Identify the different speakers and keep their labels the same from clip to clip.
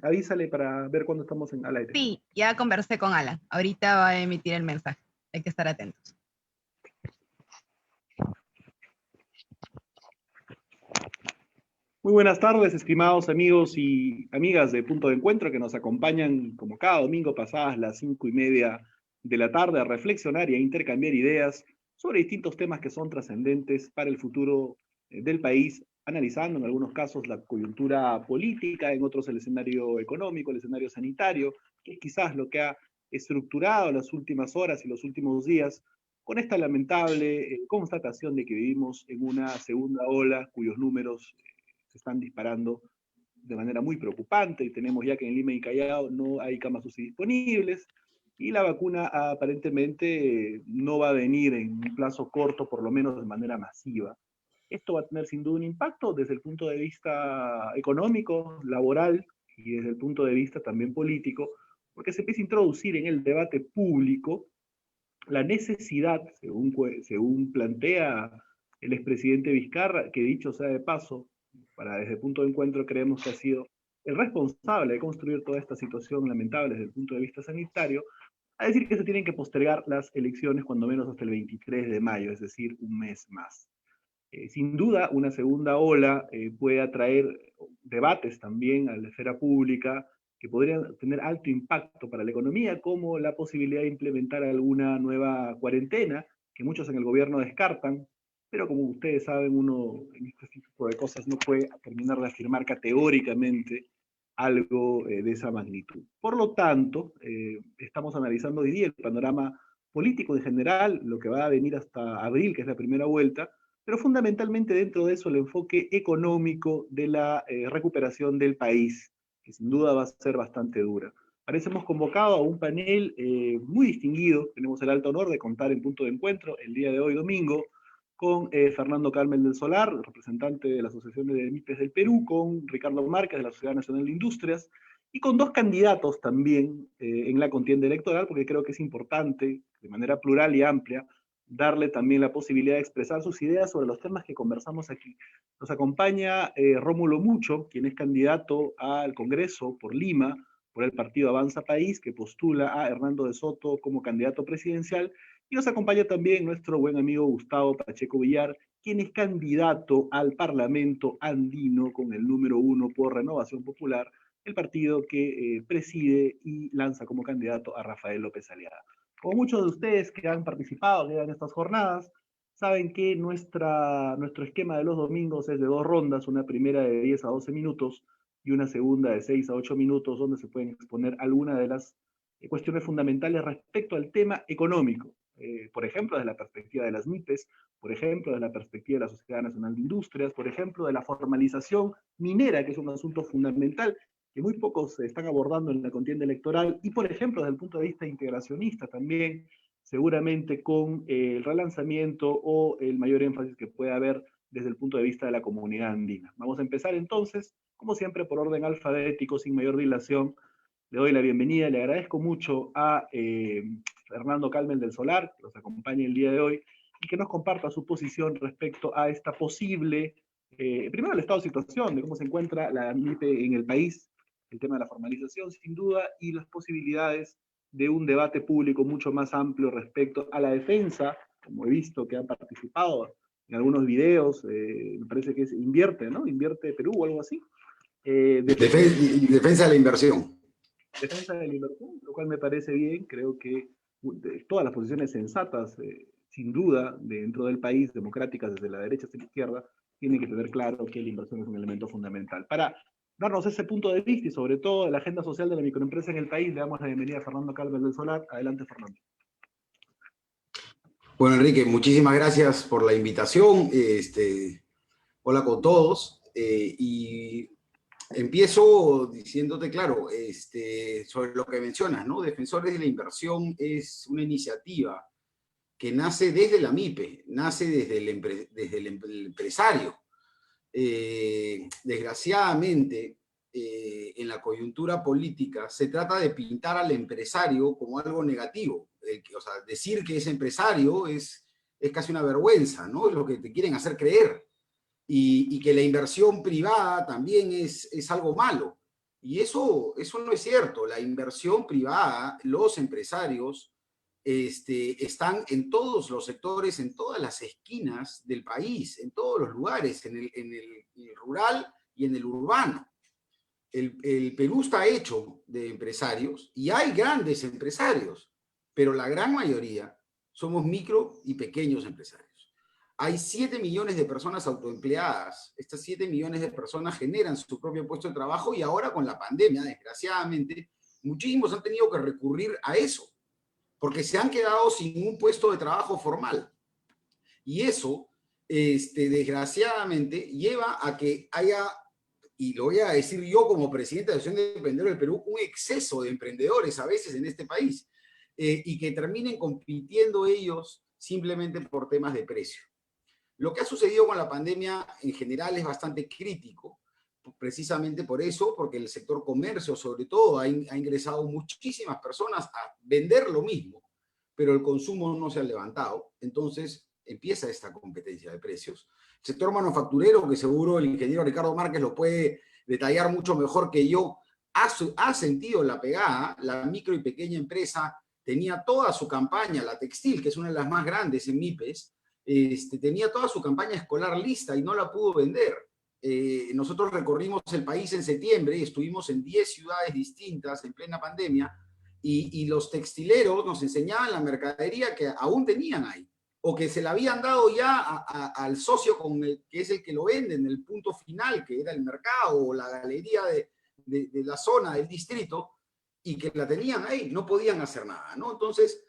Speaker 1: avísale para ver cuándo estamos al aire.
Speaker 2: Sí, ya conversé con Alan. Ahorita va a emitir el mensaje. Hay que estar atentos.
Speaker 1: Muy buenas tardes, estimados amigos y amigas de Punto de Encuentro que nos acompañan como cada domingo pasadas las 5:30 de la tarde a reflexionar y a intercambiar ideas sobre distintos temas que son trascendentes para el futuro del país, analizando en algunos casos la coyuntura política, en otros el escenario económico, el escenario sanitario, que es quizás lo que ha estructurado las últimas horas y los últimos días con esta lamentable constatación de que vivimos en una segunda ola cuyos números se están disparando de manera muy preocupante y tenemos ya que en Lima y Callao no hay camas UCI disponibles y la vacuna aparentemente no va a venir en un plazo corto, por lo menos de manera masiva. Esto va a tener sin duda un impacto desde el punto de vista económico, laboral y desde el punto de vista también político, porque se empieza a introducir en el debate público la necesidad, según plantea el expresidente Vizcarra, que dicho sea de paso, desde el punto de encuentro creemos que ha sido el responsable de construir toda esta situación lamentable desde el punto de vista sanitario, a decir que se tienen que postergar las elecciones cuando menos hasta el 23 de mayo, es decir, un mes más. Sin duda, una segunda ola puede atraer debates también a la esfera pública que podrían tener alto impacto para la economía, como la posibilidad de implementar alguna nueva cuarentena, que muchos en el gobierno descartan, pero como ustedes saben, uno en este tipo de cosas no puede terminar de afirmar categóricamente algo de esa magnitud. Por lo tanto, estamos analizando hoy día el panorama político en general, lo que va a venir hasta abril, que es la primera vuelta, pero fundamentalmente dentro de eso el enfoque económico de la recuperación del país, que sin duda va a ser bastante dura. Para eso hemos convocado a un panel muy distinguido, tenemos el alto honor de contar en Punto de Encuentro el día de hoy, domingo, con Fernando Carmen del Solar, representante de la Asociación de MIPES del Perú, con Ricardo Márquez de la Sociedad Nacional de Industrias, y con dos candidatos también en la contienda electoral, porque creo que es importante, de manera plural y amplia, darle también la posibilidad de expresar sus ideas sobre los temas que conversamos aquí. Nos acompaña Rómulo Mucho, quien es candidato al Congreso por Lima, por el partido Avanza País, que postula a Hernando de Soto como candidato presidencial, y nos acompaña también nuestro buen amigo Gustavo Pacheco Villar, quien es candidato al Parlamento andino con el número 1 por Renovación Popular, el partido que preside y lanza como candidato a Rafael López Aliaga. Como muchos de ustedes que han participado en estas jornadas, saben que nuestro esquema de los domingos es de 2 rondas, una primera de 10 a 12 minutos y una segunda de 6 a 8 minutos, donde se pueden exponer algunas de las cuestiones fundamentales respecto al tema económico. Por ejemplo, desde la perspectiva de las MIPES, por ejemplo, desde la perspectiva de la Sociedad Nacional de Industrias, por ejemplo, de la formalización minera, que es un asunto fundamental que muy pocos se están abordando en la contienda electoral, y por ejemplo, desde el punto de vista integracionista también, seguramente con el relanzamiento o el mayor énfasis que puede haber desde el punto de vista de la comunidad andina. Vamos a empezar entonces, como siempre, por orden alfabético, sin mayor dilación. Le doy la bienvenida, le agradezco mucho a Fernando Carmen del Solar, que nos acompaña el día de hoy, y que nos comparta su posición respecto a esta posible, primero el estado de situación, de cómo se encuentra la MIPE en el país, el tema de la formalización, sin duda, y las posibilidades de un debate público mucho más amplio respecto a la defensa, como he visto que han participado en algunos videos, me parece que es Invierte, ¿no? Invierte Perú o algo así.
Speaker 3: Defensa de la inversión.
Speaker 1: Defensa de la inversión, lo cual me parece bien, creo que todas las posiciones sensatas, sin duda, dentro del país, democráticas desde la derecha hasta la izquierda, tienen que tener claro que la inversión es un elemento fundamental. Para darnos ese punto de vista y sobre todo la agenda social de la microempresa en el país, le damos la bienvenida a Fernando Carmen del Solar. Adelante, Fernando.
Speaker 3: Bueno, Enrique, muchísimas gracias por la invitación. Hola con todos. Y empiezo diciéndote, claro, sobre lo que mencionas, ¿no? Defensores de la Inversión es una iniciativa que nace desde la MIPE, nace desde el empresario. Desgraciadamente, en la coyuntura política, se trata de pintar al empresario como algo negativo. O sea, decir que es empresario es casi una vergüenza, ¿no? Es lo que te quieren hacer creer. Y que la inversión privada también es algo malo. Y eso no es cierto. La inversión privada, los empresarios, están en todos los sectores, en todas las esquinas del país, en todos los lugares, en el rural y en el urbano. El Perú está hecho de empresarios y hay grandes empresarios, pero la gran mayoría somos micro y pequeños empresarios. Hay 7 millones de personas autoempleadas. Estas 7 millones de personas generan su propio puesto de trabajo y ahora con la pandemia, desgraciadamente, muchísimos han tenido que recurrir a eso, porque se han quedado sin un puesto de trabajo formal. Y eso, desgraciadamente, lleva a que haya, y lo voy a decir yo como presidente de la Asociación de Emprendedores del Perú, un exceso de emprendedores a veces en este país, y que terminen compitiendo ellos simplemente por temas de precio. Lo que ha sucedido con la pandemia en general es bastante crítico, precisamente por eso, porque el sector comercio sobre todo ha ingresado muchísimas personas a vender lo mismo, pero el consumo no se ha levantado, entonces empieza esta competencia de precios. El sector manufacturero, que seguro el ingeniero Ricardo Márquez lo puede detallar mucho mejor que yo, ha sentido la pegada. La micro y pequeña empresa tenía toda su campaña, la textil, que es una de las más grandes en MIPES, tenía toda su campaña escolar lista y no la pudo vender. Nosotros recorrimos el país en septiembre y estuvimos en 10 ciudades distintas en plena pandemia y los textileros nos enseñaban la mercadería que aún tenían ahí o que se la habían dado ya al socio que es el que lo vende en el punto final, que era el mercado o la galería de la zona, del distrito, y que la tenían ahí, no podían hacer nada, ¿no? Entonces,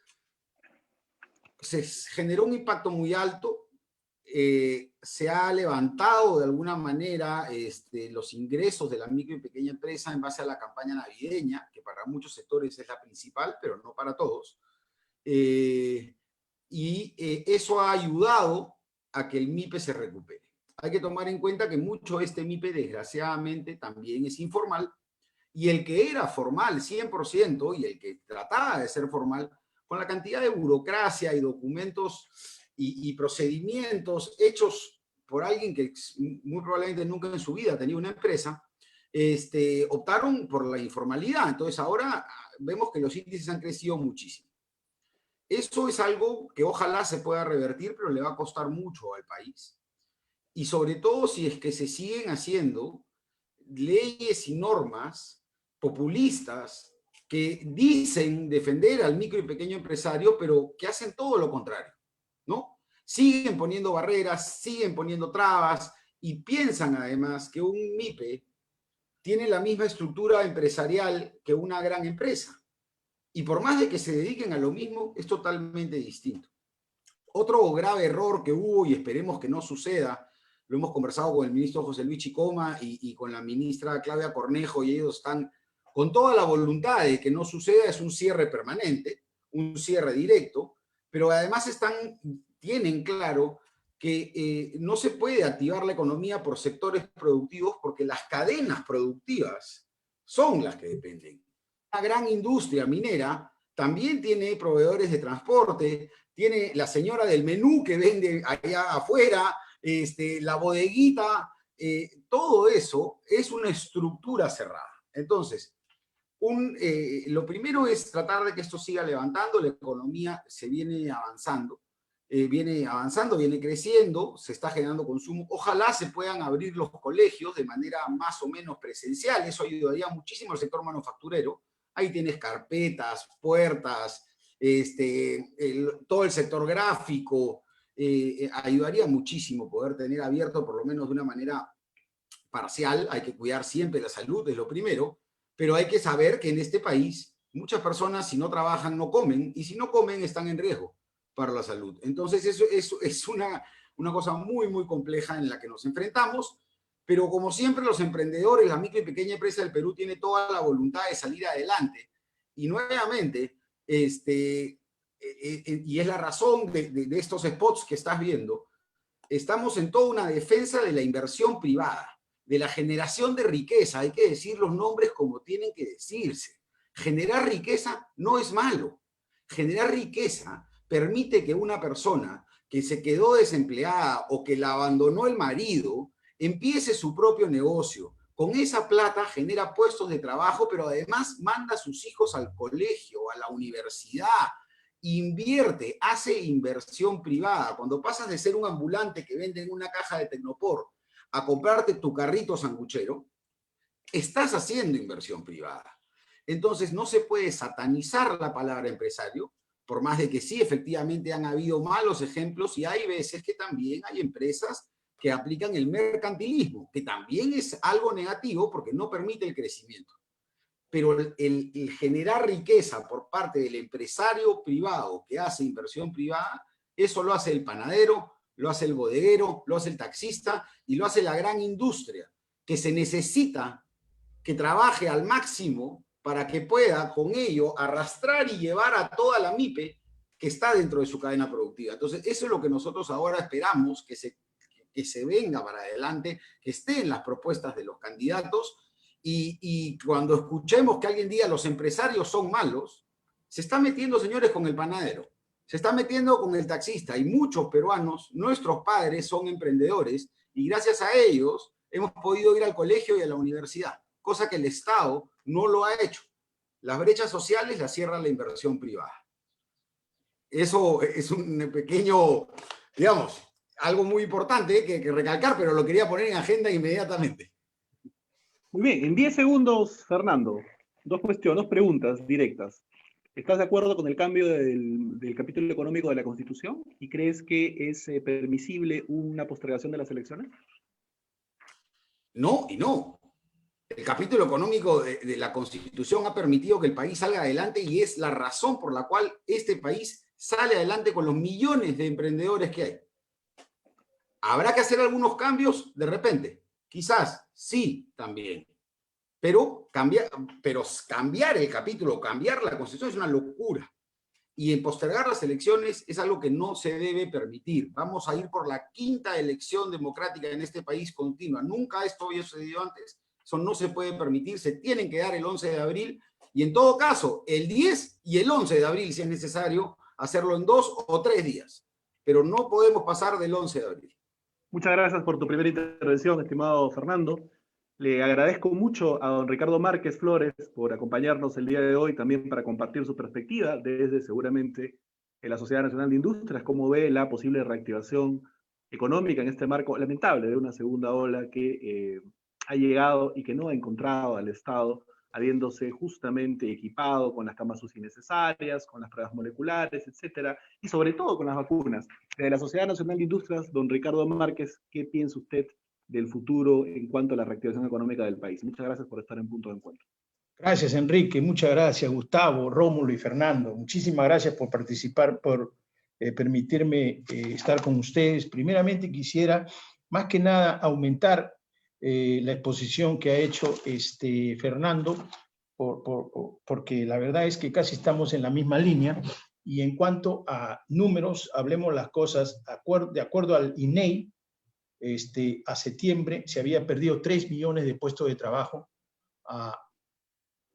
Speaker 3: se generó un impacto muy alto, se ha levantado de alguna manera los ingresos de la micro y pequeña empresa en base a la campaña navideña, que para muchos sectores es la principal, pero no para todos. Eso ha ayudado a que el MIPE se recupere. Hay que tomar en cuenta que mucho de este MIPE, desgraciadamente, también es informal, y el que era formal 100% y el que trataba de ser formal, con la cantidad de burocracia y documentos y procedimientos hechos por alguien que muy probablemente nunca en su vida tenía una empresa, optaron por la informalidad. Entonces ahora vemos que los índices han crecido muchísimo. Eso es algo que ojalá se pueda revertir, pero le va a costar mucho al país. Y sobre todo si es que se siguen haciendo leyes y normas populistas que dicen defender al micro y pequeño empresario, pero que hacen todo lo contrario, ¿no? Siguen poniendo barreras, siguen poniendo trabas y piensan además que un MIPE tiene la misma estructura empresarial que una gran empresa. Y por más de que se dediquen a lo mismo, es totalmente distinto. Otro grave error que hubo, y esperemos que no suceda, lo hemos conversado con el ministro José Luis Chicoma y con la ministra Claudia Cornejo, y ellos están con toda la voluntad de que no suceda, es un cierre permanente, un cierre directo, pero además tienen claro que no se puede activar la economía por sectores productivos porque las cadenas productivas son las que dependen. Una gran industria minera también tiene proveedores de transporte, tiene la señora del menú que vende allá afuera, la bodeguita, todo eso es una estructura cerrada. Entonces, lo primero es tratar de que esto siga levantando, la economía se viene avanzando, viene creciendo, se está generando consumo. Ojalá se puedan abrir los colegios de manera más o menos presencial, eso ayudaría muchísimo al sector manufacturero. Ahí tienes carpetas, puertas, todo el sector gráfico, ayudaría muchísimo poder tener abierto por lo menos de una manera parcial. Hay que cuidar siempre la salud, es lo primero, pero hay que saber que en este país muchas personas si no trabajan no comen, y si no comen están en riesgo para la salud. Entonces eso es una cosa muy, muy compleja en la que nos enfrentamos, pero como siempre los emprendedores, la micro y pequeña empresa del Perú tiene toda la voluntad de salir adelante. Y nuevamente, y es la razón de estos spots que estás viendo, estamos en toda una defensa de la inversión privada, de la generación de riqueza. Hay que decir los nombres como tienen que decirse. Generar riqueza no es malo. Generar riqueza permite que una persona que se quedó desempleada o que la abandonó el marido empiece su propio negocio, Con esa plata genera puestos de trabajo, pero además manda a sus hijos al colegio, a la universidad, invierte, hace inversión privada. Cuando pasas de ser un ambulante que vende en una caja de Tecnopor a comprarte tu carrito sanguchero, estás haciendo inversión privada. Entonces no se puede satanizar la palabra empresario, por más de que sí, efectivamente han habido malos ejemplos y hay veces que también hay empresas que aplican el mercantilismo, que también es algo negativo porque no permite el crecimiento. Pero el generar riqueza por parte del empresario privado que hace inversión privada, eso lo hace el panadero, lo hace el bodeguero, lo hace el taxista y lo hace la gran industria, que se necesita que trabaje al máximo para que pueda con ello arrastrar y llevar a toda la MIPE que está dentro de su cadena productiva. Entonces, eso es lo que nosotros ahora esperamos que se venga para adelante, que esté en las propuestas de los candidatos, y cuando escuchemos que alguien diga los empresarios son malos, se está metiendo, señores, con el panadero, se está metiendo con el taxista, y muchos peruanos, nuestros padres son emprendedores, y gracias a ellos hemos podido ir al colegio y a la universidad, cosa que el Estado no lo ha hecho. Las brechas sociales las cierra la inversión privada. Eso es un pequeño, digamos, algo muy importante que recalcar, pero lo quería poner en agenda inmediatamente.
Speaker 1: Muy bien, en 10 segundos, Fernando, dos preguntas directas. ¿Estás de acuerdo con el cambio del capítulo económico de la Constitución? ¿Y crees que es permisible una postergación de las elecciones?
Speaker 3: No y no. El capítulo económico de la Constitución ha permitido que el país salga adelante y es la razón por la cual este país sale adelante con los millones de emprendedores que hay. ¿Habrá que hacer algunos cambios? De repente. Quizás, sí, también. Pero cambiar el capítulo, cambiar la Constitución es una locura. Y en postergar las elecciones es algo que no se debe permitir. Vamos a ir por la 5ª elección democrática en este país continua. Nunca esto había sucedido antes. Eso no se puede permitir. Se tienen que dar el 11 de abril y en todo caso el 10 y el 11 de abril, si es necesario, hacerlo en 2 o 3 días. Pero no podemos pasar del 11 de abril.
Speaker 1: Muchas gracias por tu primera intervención, estimado Fernando. Le agradezco mucho a don Ricardo Márquez Flores por acompañarnos el día de hoy, también para compartir su perspectiva desde seguramente la Sociedad Nacional de Industrias, cómo ve la posible reactivación económica en este marco lamentable de una segunda ola que ha llegado y que no ha encontrado al Estado habiéndose justamente equipado con las camas UCI necesarias, con las pruebas moleculares, etcétera, y sobre todo con las vacunas. Desde la Sociedad Nacional de Industrias, don Ricardo Márquez, ¿qué piensa usted del futuro en cuanto a la reactivación económica del país? Muchas gracias por estar en Punto de Encuentro.
Speaker 4: Gracias, Enrique. Muchas gracias, Gustavo, Rómulo y Fernando. Muchísimas gracias por participar, por permitirme estar con ustedes. Primeramente quisiera, más que nada, aumentar la exposición que ha hecho Fernando, porque la verdad es que casi estamos en la misma línea. Y en cuanto a números, hablemos las cosas de acuerdo al INEI. A septiembre se había perdido 3 millones de puestos de trabajo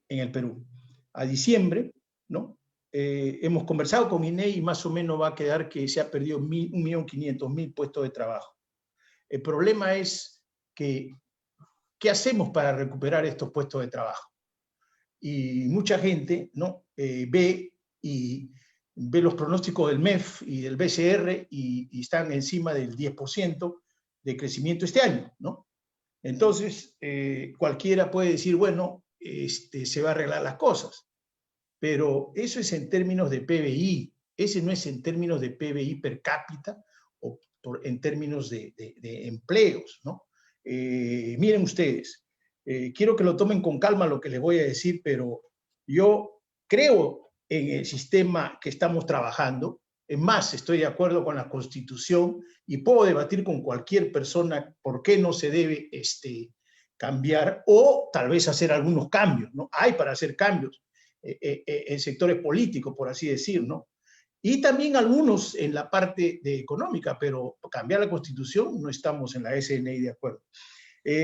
Speaker 4: en el Perú. A diciembre, ¿no? Hemos conversado con INEI y más o menos va a quedar que se ha perdido 1.500.000 puestos de trabajo. El problema es que, ¿qué hacemos para recuperar estos puestos de trabajo? Y mucha gente, ¿no? ve los pronósticos del MEF y del BCR y están encima del 10% de crecimiento este año, ¿no? Entonces, cualquiera puede decir, bueno, se va a arreglar las cosas, pero eso es en términos de PBI, ese no es en términos de PBI per cápita o en términos de empleos, ¿no? Miren ustedes, quiero que lo tomen con calma lo que les voy a decir, pero yo creo en el sistema que estamos trabajando. Es más, estoy de acuerdo con la Constitución y puedo debatir con cualquier persona por qué no se debe cambiar o tal vez hacer algunos cambios, ¿no? Hay para hacer cambios en sectores políticos, por así decir, ¿no? Y también algunos en la parte económica, pero cambiar la Constitución no estamos en la SNI de acuerdo.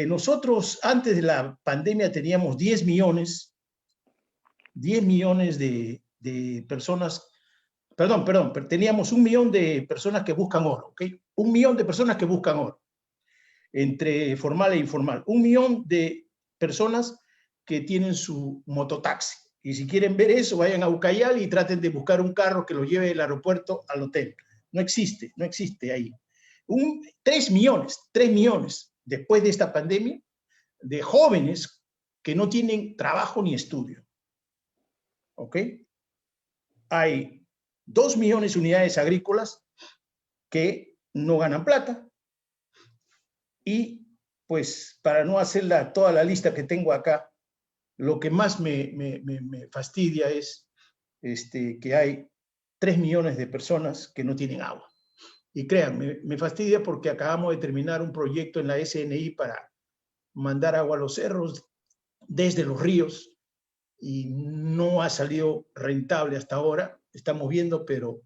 Speaker 4: Nosotros antes de la pandemia teníamos 10 millones de personas. Perdón, teníamos 1 millón de personas que buscan oro, ¿ok? 1 millón de personas que buscan oro, entre formal e informal. 1 millón de personas que tienen su mototaxi. Y si quieren ver eso, vayan a Ucayali y traten de buscar un carro que los lleve del aeropuerto al hotel. No existe ahí. 3 millones después de esta pandemia de jóvenes que no tienen trabajo ni estudio. ¿Ok? Hay 2 millones de unidades agrícolas que no ganan plata. Y pues para no hacer toda la lista que tengo acá, lo que más me fastidia es que hay 3 millones de personas que no tienen agua. Y créanme, me fastidia porque acabamos de terminar un proyecto en la SNI para mandar agua a los cerros desde los ríos y no ha salido rentable hasta ahora. Estamos viendo, pero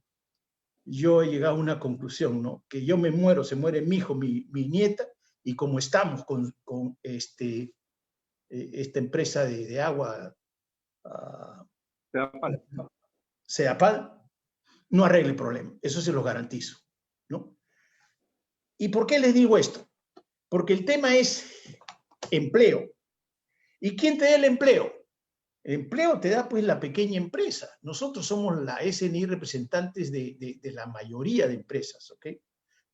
Speaker 4: yo he llegado a una conclusión, ¿no? Que yo me muero, se muere mi hijo, mi nieta, y como estamos con esta empresa de agua, Sedapal, no arregle el problema. Eso se lo garantizo, ¿no? ¿Y por qué les digo esto? Porque el tema es empleo. ¿Y quién te da el empleo? El empleo te da pues la pequeña empresa. Nosotros somos la SNI representantes de la mayoría de empresas, ¿ok?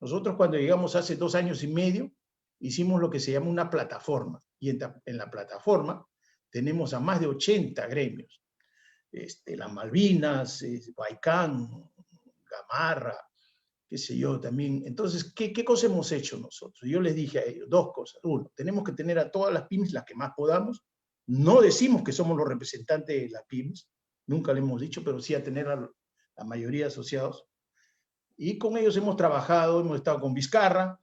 Speaker 4: Nosotros cuando llegamos hace 2 años y medio, hicimos lo que se llama una plataforma. Y en la plataforma tenemos a más de 80 gremios. Las Malvinas, Baicán, Gamarra, qué sé yo, también. Entonces, ¿qué cosa hemos hecho nosotros? Yo les dije a ellos 2 cosas. 1, tenemos que tener a todas las pymes, las que más podamos. No decimos que somos los representantes de las pymes, nunca le hemos dicho, pero sí a tener a la mayoría de asociados. Y con ellos hemos trabajado, hemos estado con Vizcarra.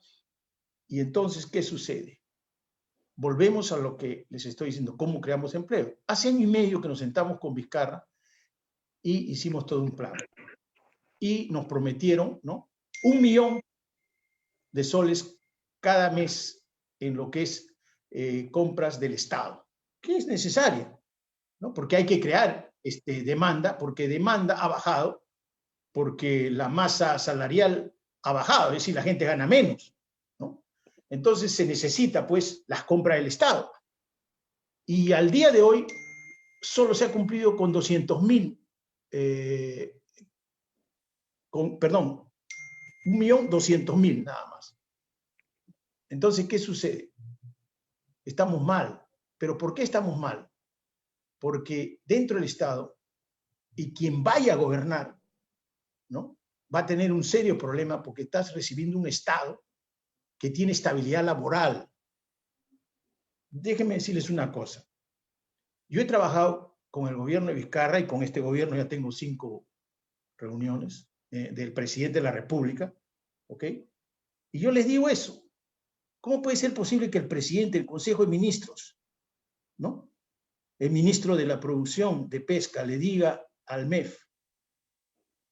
Speaker 4: Y entonces, ¿qué sucede? Volvemos a lo que les estoy diciendo, ¿cómo creamos empleo? Hace 1 año y medio que nos sentamos con Vizcarra y hicimos todo un plan. Y nos prometieron, ¿no?, 1 millón de soles cada mes en lo que es compras del Estado, que es necesaria, ¿no? Porque hay que crear demanda, porque demanda ha bajado, porque la masa salarial ha bajado, es decir, la gente gana menos, ¿no? Entonces se necesita, pues, las compras del Estado. Y al día de hoy solo se ha cumplido con 200.000, perdón, 1.200.000 nada más. Entonces, ¿qué sucede? Estamos mal. ¿Pero por qué estamos mal? Porque dentro del Estado, y quien vaya a gobernar, ¿no?, va a tener un serio problema porque estás recibiendo un Estado que tiene estabilidad laboral. Déjenme decirles una cosa. Yo he trabajado con el gobierno de Vizcarra y con este gobierno ya tengo 5 reuniones del presidente de la República, ¿ok? Y yo les digo eso. ¿Cómo puede ser posible que el presidente del Consejo de Ministros, ¿no?, el ministro de la Producción de Pesca, le diga al MEF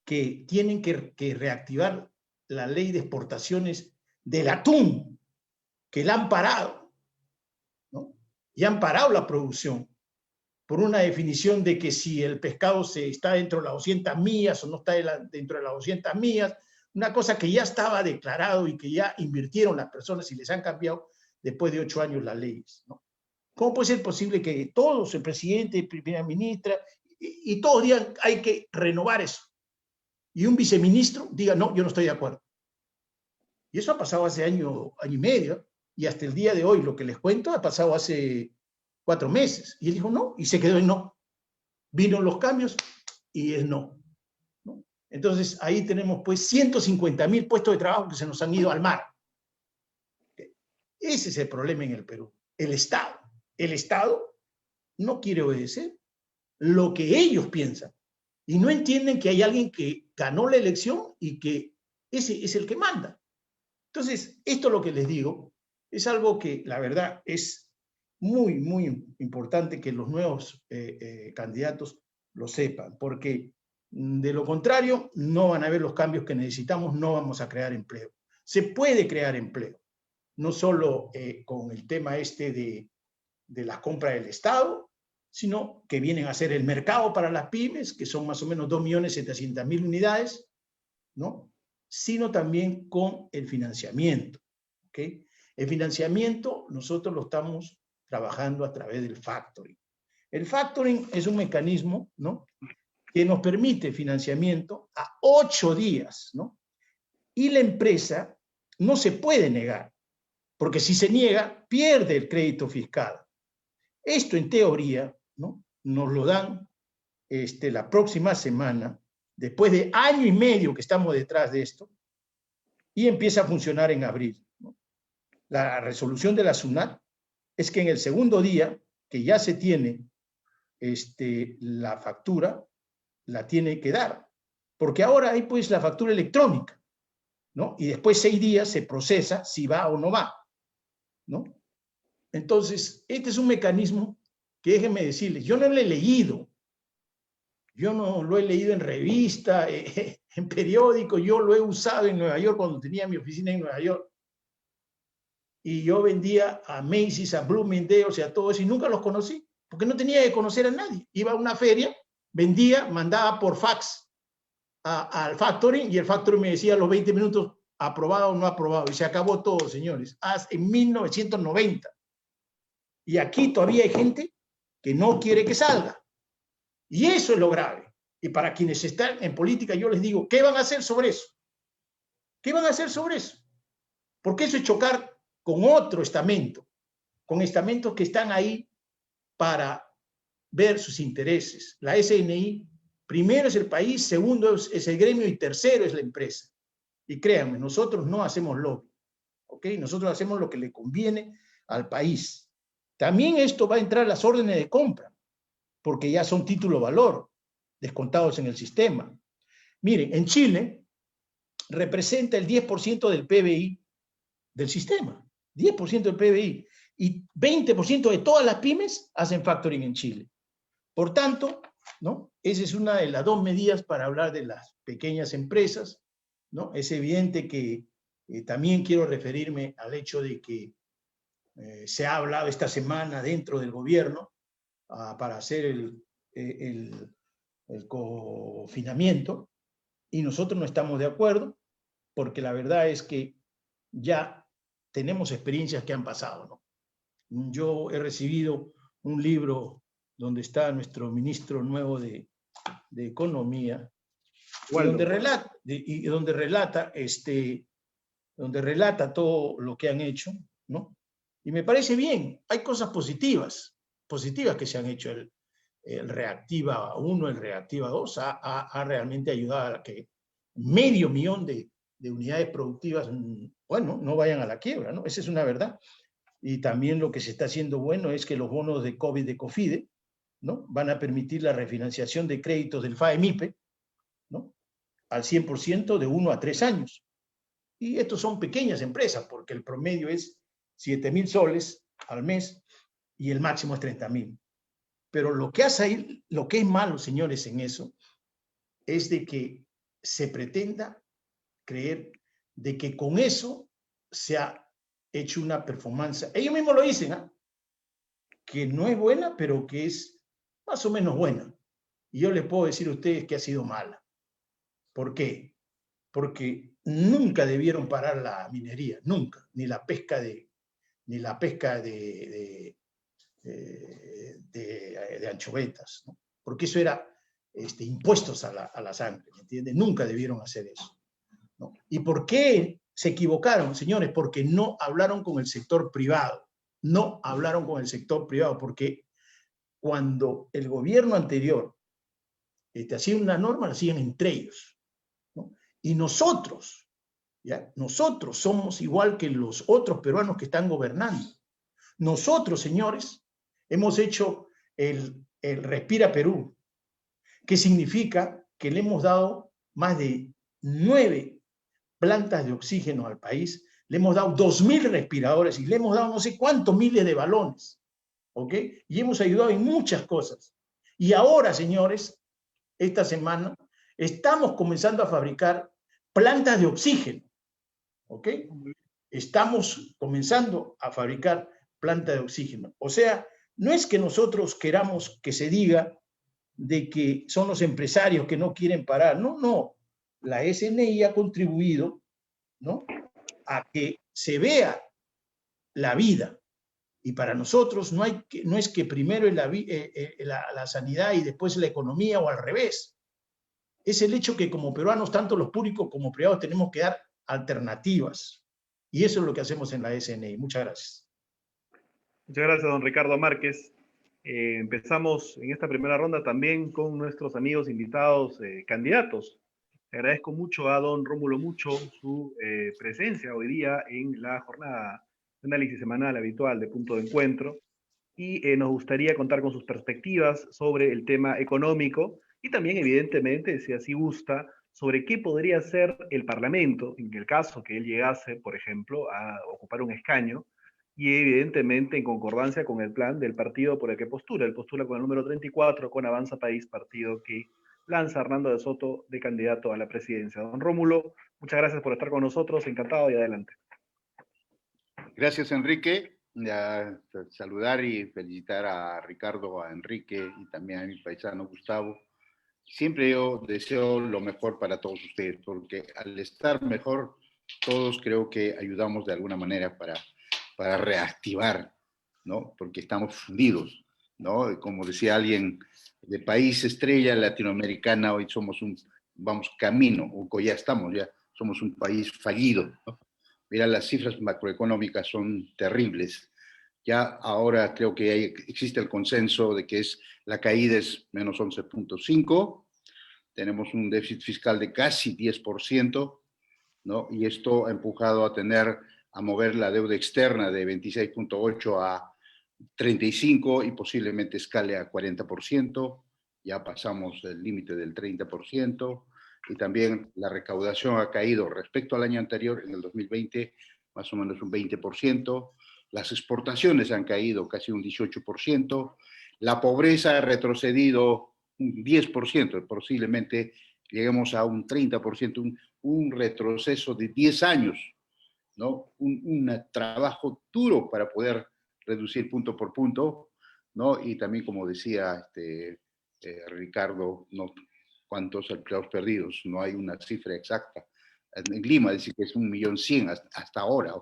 Speaker 4: que tienen que reactivar la ley de exportaciones del atún, que la han parado, ¿no? Y han parado la producción por una definición de que si el pescado está dentro de las 200 millas o no está dentro de las 200 millas, una cosa que ya estaba declarado y que ya invirtieron las personas y les han cambiado después de 8 años las leyes, ¿no? ¿Cómo puede ser posible que todos, el presidente, primera ministra, y todos digan hay que renovar eso? Y un viceministro diga, no, yo no estoy de acuerdo. Y eso ha pasado hace año y medio, y hasta el día de hoy, lo que les cuento, ha pasado hace 4 meses. Y él dijo no, y se quedó en no. Vino los cambios, y es no, ¿no? Entonces, ahí tenemos pues 150.000 puestos de trabajo que se nos han ido al mar. Ese es el problema en el Perú. El Estado. El Estado no quiere obedecer lo que ellos piensan. Y no entienden que hay alguien que ganó la elección y que ese es el que manda. Entonces, esto lo que les digo es algo que la verdad es muy, muy importante que los nuevos candidatos lo sepan, porque de lo contrario no van a haber los cambios que necesitamos, no vamos a crear empleo. Se puede crear empleo, no solo con el tema de las compras del Estado, sino que vienen a ser el mercado para las pymes, que son más o menos 2.700.000 unidades, ¿no?, sino también con el financiamiento, ¿ok? El financiamiento nosotros lo estamos trabajando a través del factoring. El factoring es un mecanismo, ¿no?, que nos permite financiamiento a 8 días, ¿no? Y la empresa no se puede negar, porque si se niega, pierde el crédito fiscal. Esto, en teoría, ¿no?, nos lo dan la próxima semana, después de año y medio que estamos detrás de esto, y empieza a funcionar en abril, ¿no? La resolución de la SUNAT es que en el segundo día, que ya se tiene la factura, la tiene que dar, porque ahora hay pues la factura electrónica, ¿no? Y después 6 días se procesa si va o no va, ¿no? Entonces, este es un mecanismo que, déjenme decirles, yo no lo he leído, yo no lo he leído en revista, en periódico, yo lo he usado en Nueva York cuando tenía mi oficina en Nueva York. Y yo vendía a Macy's, a Bloomingdale's y a todos, y nunca los conocí, porque no tenía que conocer a nadie. Iba a una feria, vendía, mandaba por fax al factoring, y el factoring me decía a los 20 minutos, aprobado o no aprobado, y se acabó todo, señores, en 1990. Y aquí todavía hay gente que no quiere que salga. Y eso es lo grave. Y para quienes están en política, yo les digo, ¿qué van a hacer sobre eso? ¿Qué van a hacer sobre eso? Porque eso es chocar con otro estamento, con estamentos que están ahí para ver sus intereses. La SNI, primero es el país, segundo es el gremio y tercero es la empresa. Y créanme, nosotros no hacemos lobby, ¿ok? Nosotros hacemos lo que le conviene al país. También esto va a entrar a las órdenes de compra, porque ya son título valor, descontados en el sistema. Miren, en Chile representa el 10% del PBI del sistema, 10% del PBI, y 20% de todas las pymes hacen factoring en Chile. Por tanto, ¿no?, esa es una de las 2 medidas para hablar de las pequeñas empresas, ¿no? Es evidente que también quiero referirme al hecho de que se ha hablado esta semana dentro del gobierno para hacer el confinamiento, y nosotros no estamos de acuerdo, porque la verdad es que ya tenemos experiencias que han pasado, ¿no? Yo he recibido un libro donde está nuestro ministro nuevo de Economía, donde relata todo lo que han hecho, ¿no? Y me parece bien, hay cosas positivas que se han hecho. El Reactiva 1, el Reactiva 2 ha realmente ayudado a que 500.000 de unidades productivas, bueno, no vayan a la quiebra, ¿no? Esa es una verdad. Y también lo que se está haciendo bueno es que los bonos de COVID de COFIDE, ¿no?, van a permitir la refinanciación de créditos del FAE-MIPE, ¿no?, al 100% de 1 a 3 años. Y estos son pequeñas empresas, porque el promedio es 7.000 soles al mes y el máximo es 30.000. Pero lo que es malo, señores, en eso, es de que se pretenda creer de que con eso se ha hecho una performance. Ellos mismos lo dicen, ¿eh?, que no es buena, pero que es más o menos buena. Y yo les puedo decir a ustedes que ha sido mala. ¿Por qué? Porque nunca debieron parar la minería, nunca, ni la pesca de anchovetas, ¿no? Porque eso era impuestos a la sangre, ¿me entiendes? Nunca debieron hacer eso, ¿no? ¿Y por qué se equivocaron, señores? Porque no hablaron con el sector privado, no hablaron con el sector privado, porque cuando el gobierno anterior hacía una norma, la hacían entre ellos, ¿no? Y nosotros, ¿ya?, nosotros somos igual que los otros peruanos que están gobernando. Nosotros, señores, hemos hecho el Respira Perú, que significa que le hemos dado más de 9 plantas de oxígeno al país, le hemos dado 2.000 respiradores y le hemos dado no sé cuántos miles de balones, ¿ok? Y hemos ayudado en muchas cosas. Y ahora, señores, esta semana estamos comenzando a fabricar plantas de oxígeno, ¿ok? Estamos comenzando a fabricar planta de oxígeno. O sea, no es que nosotros queramos que se diga de que son los empresarios que no quieren parar. No, no. La SNI ha contribuido, ¿no?, a que se vea la vida Y para nosotros no es que primero es la sanidad y después la economía o al revés. Es el hecho que como peruanos, tanto los públicos como privados, tenemos que dar alternativas. Y eso es lo que hacemos en la SNI. Muchas gracias.
Speaker 1: Muchas gracias, don Ricardo Márquez. Empezamos en esta primera ronda también con nuestros amigos invitados candidatos. Le agradezco mucho a don Rómulo Mucho su presencia hoy día en la jornada de análisis semanal habitual de Punto de Encuentro y nos gustaría contar con sus perspectivas sobre el tema económico y también, evidentemente, si así gusta, sobre qué podría ser el Parlamento en el caso que él llegase, por ejemplo, a ocupar un escaño y evidentemente en concordancia con el plan del partido por el que postula. Él postula con el número 34, con Avanza País, partido que lanza a Hernando de Soto de candidato a la presidencia. Don Rómulo, muchas gracias por estar con nosotros, encantado y adelante.
Speaker 5: Gracias, Enrique. Saludar y felicitar a Ricardo, a Enrique y también a mi paisano Gustavo. Siempre yo deseo lo mejor para todos ustedes, porque al estar mejor, todos creo que ayudamos de alguna manera para reactivar, ¿no? Porque estamos fundidos, ¿no? Como decía alguien, de país estrella latinoamericana, hoy vamos camino, o ya somos un país fallido, ¿no? Mira, las cifras macroeconómicas son terribles. Ya ahora creo que existe el consenso de que la caída es menos 11.5, tenemos un déficit fiscal de casi 10%, ¿no? Y esto ha empujado a mover la deuda externa de 26.8 a 35 y posiblemente escale a 40%, ya pasamos el límite del 30%, y también la recaudación ha caído respecto al año anterior, en el 2020, más o menos un 20%, las exportaciones han caído casi un 18%, la pobreza ha retrocedido un 10%, posiblemente lleguemos a un 30%, un retroceso de 10 años, ¿no? Un trabajo duro para poder reducir punto por punto, ¿no? Y también, como decía Ricardo, ¿no? ¿Cuántos empleos perdidos? No hay una cifra exacta. En Lima dice que es 1.100.000 hasta ahora,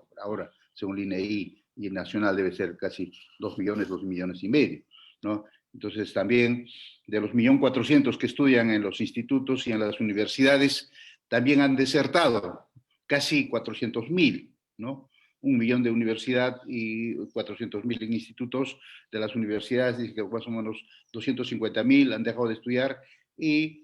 Speaker 5: según el INEI, y el nacional debe ser casi 2 millones, 2 millones y medio, ¿no? Entonces también de los 1.400.000 que estudian en los institutos y en las universidades, también han desertado casi 400.000, ¿no? 1 millón de universidad y 400.000 en institutos de las universidades, dice que más o menos 250.000 han dejado de estudiar y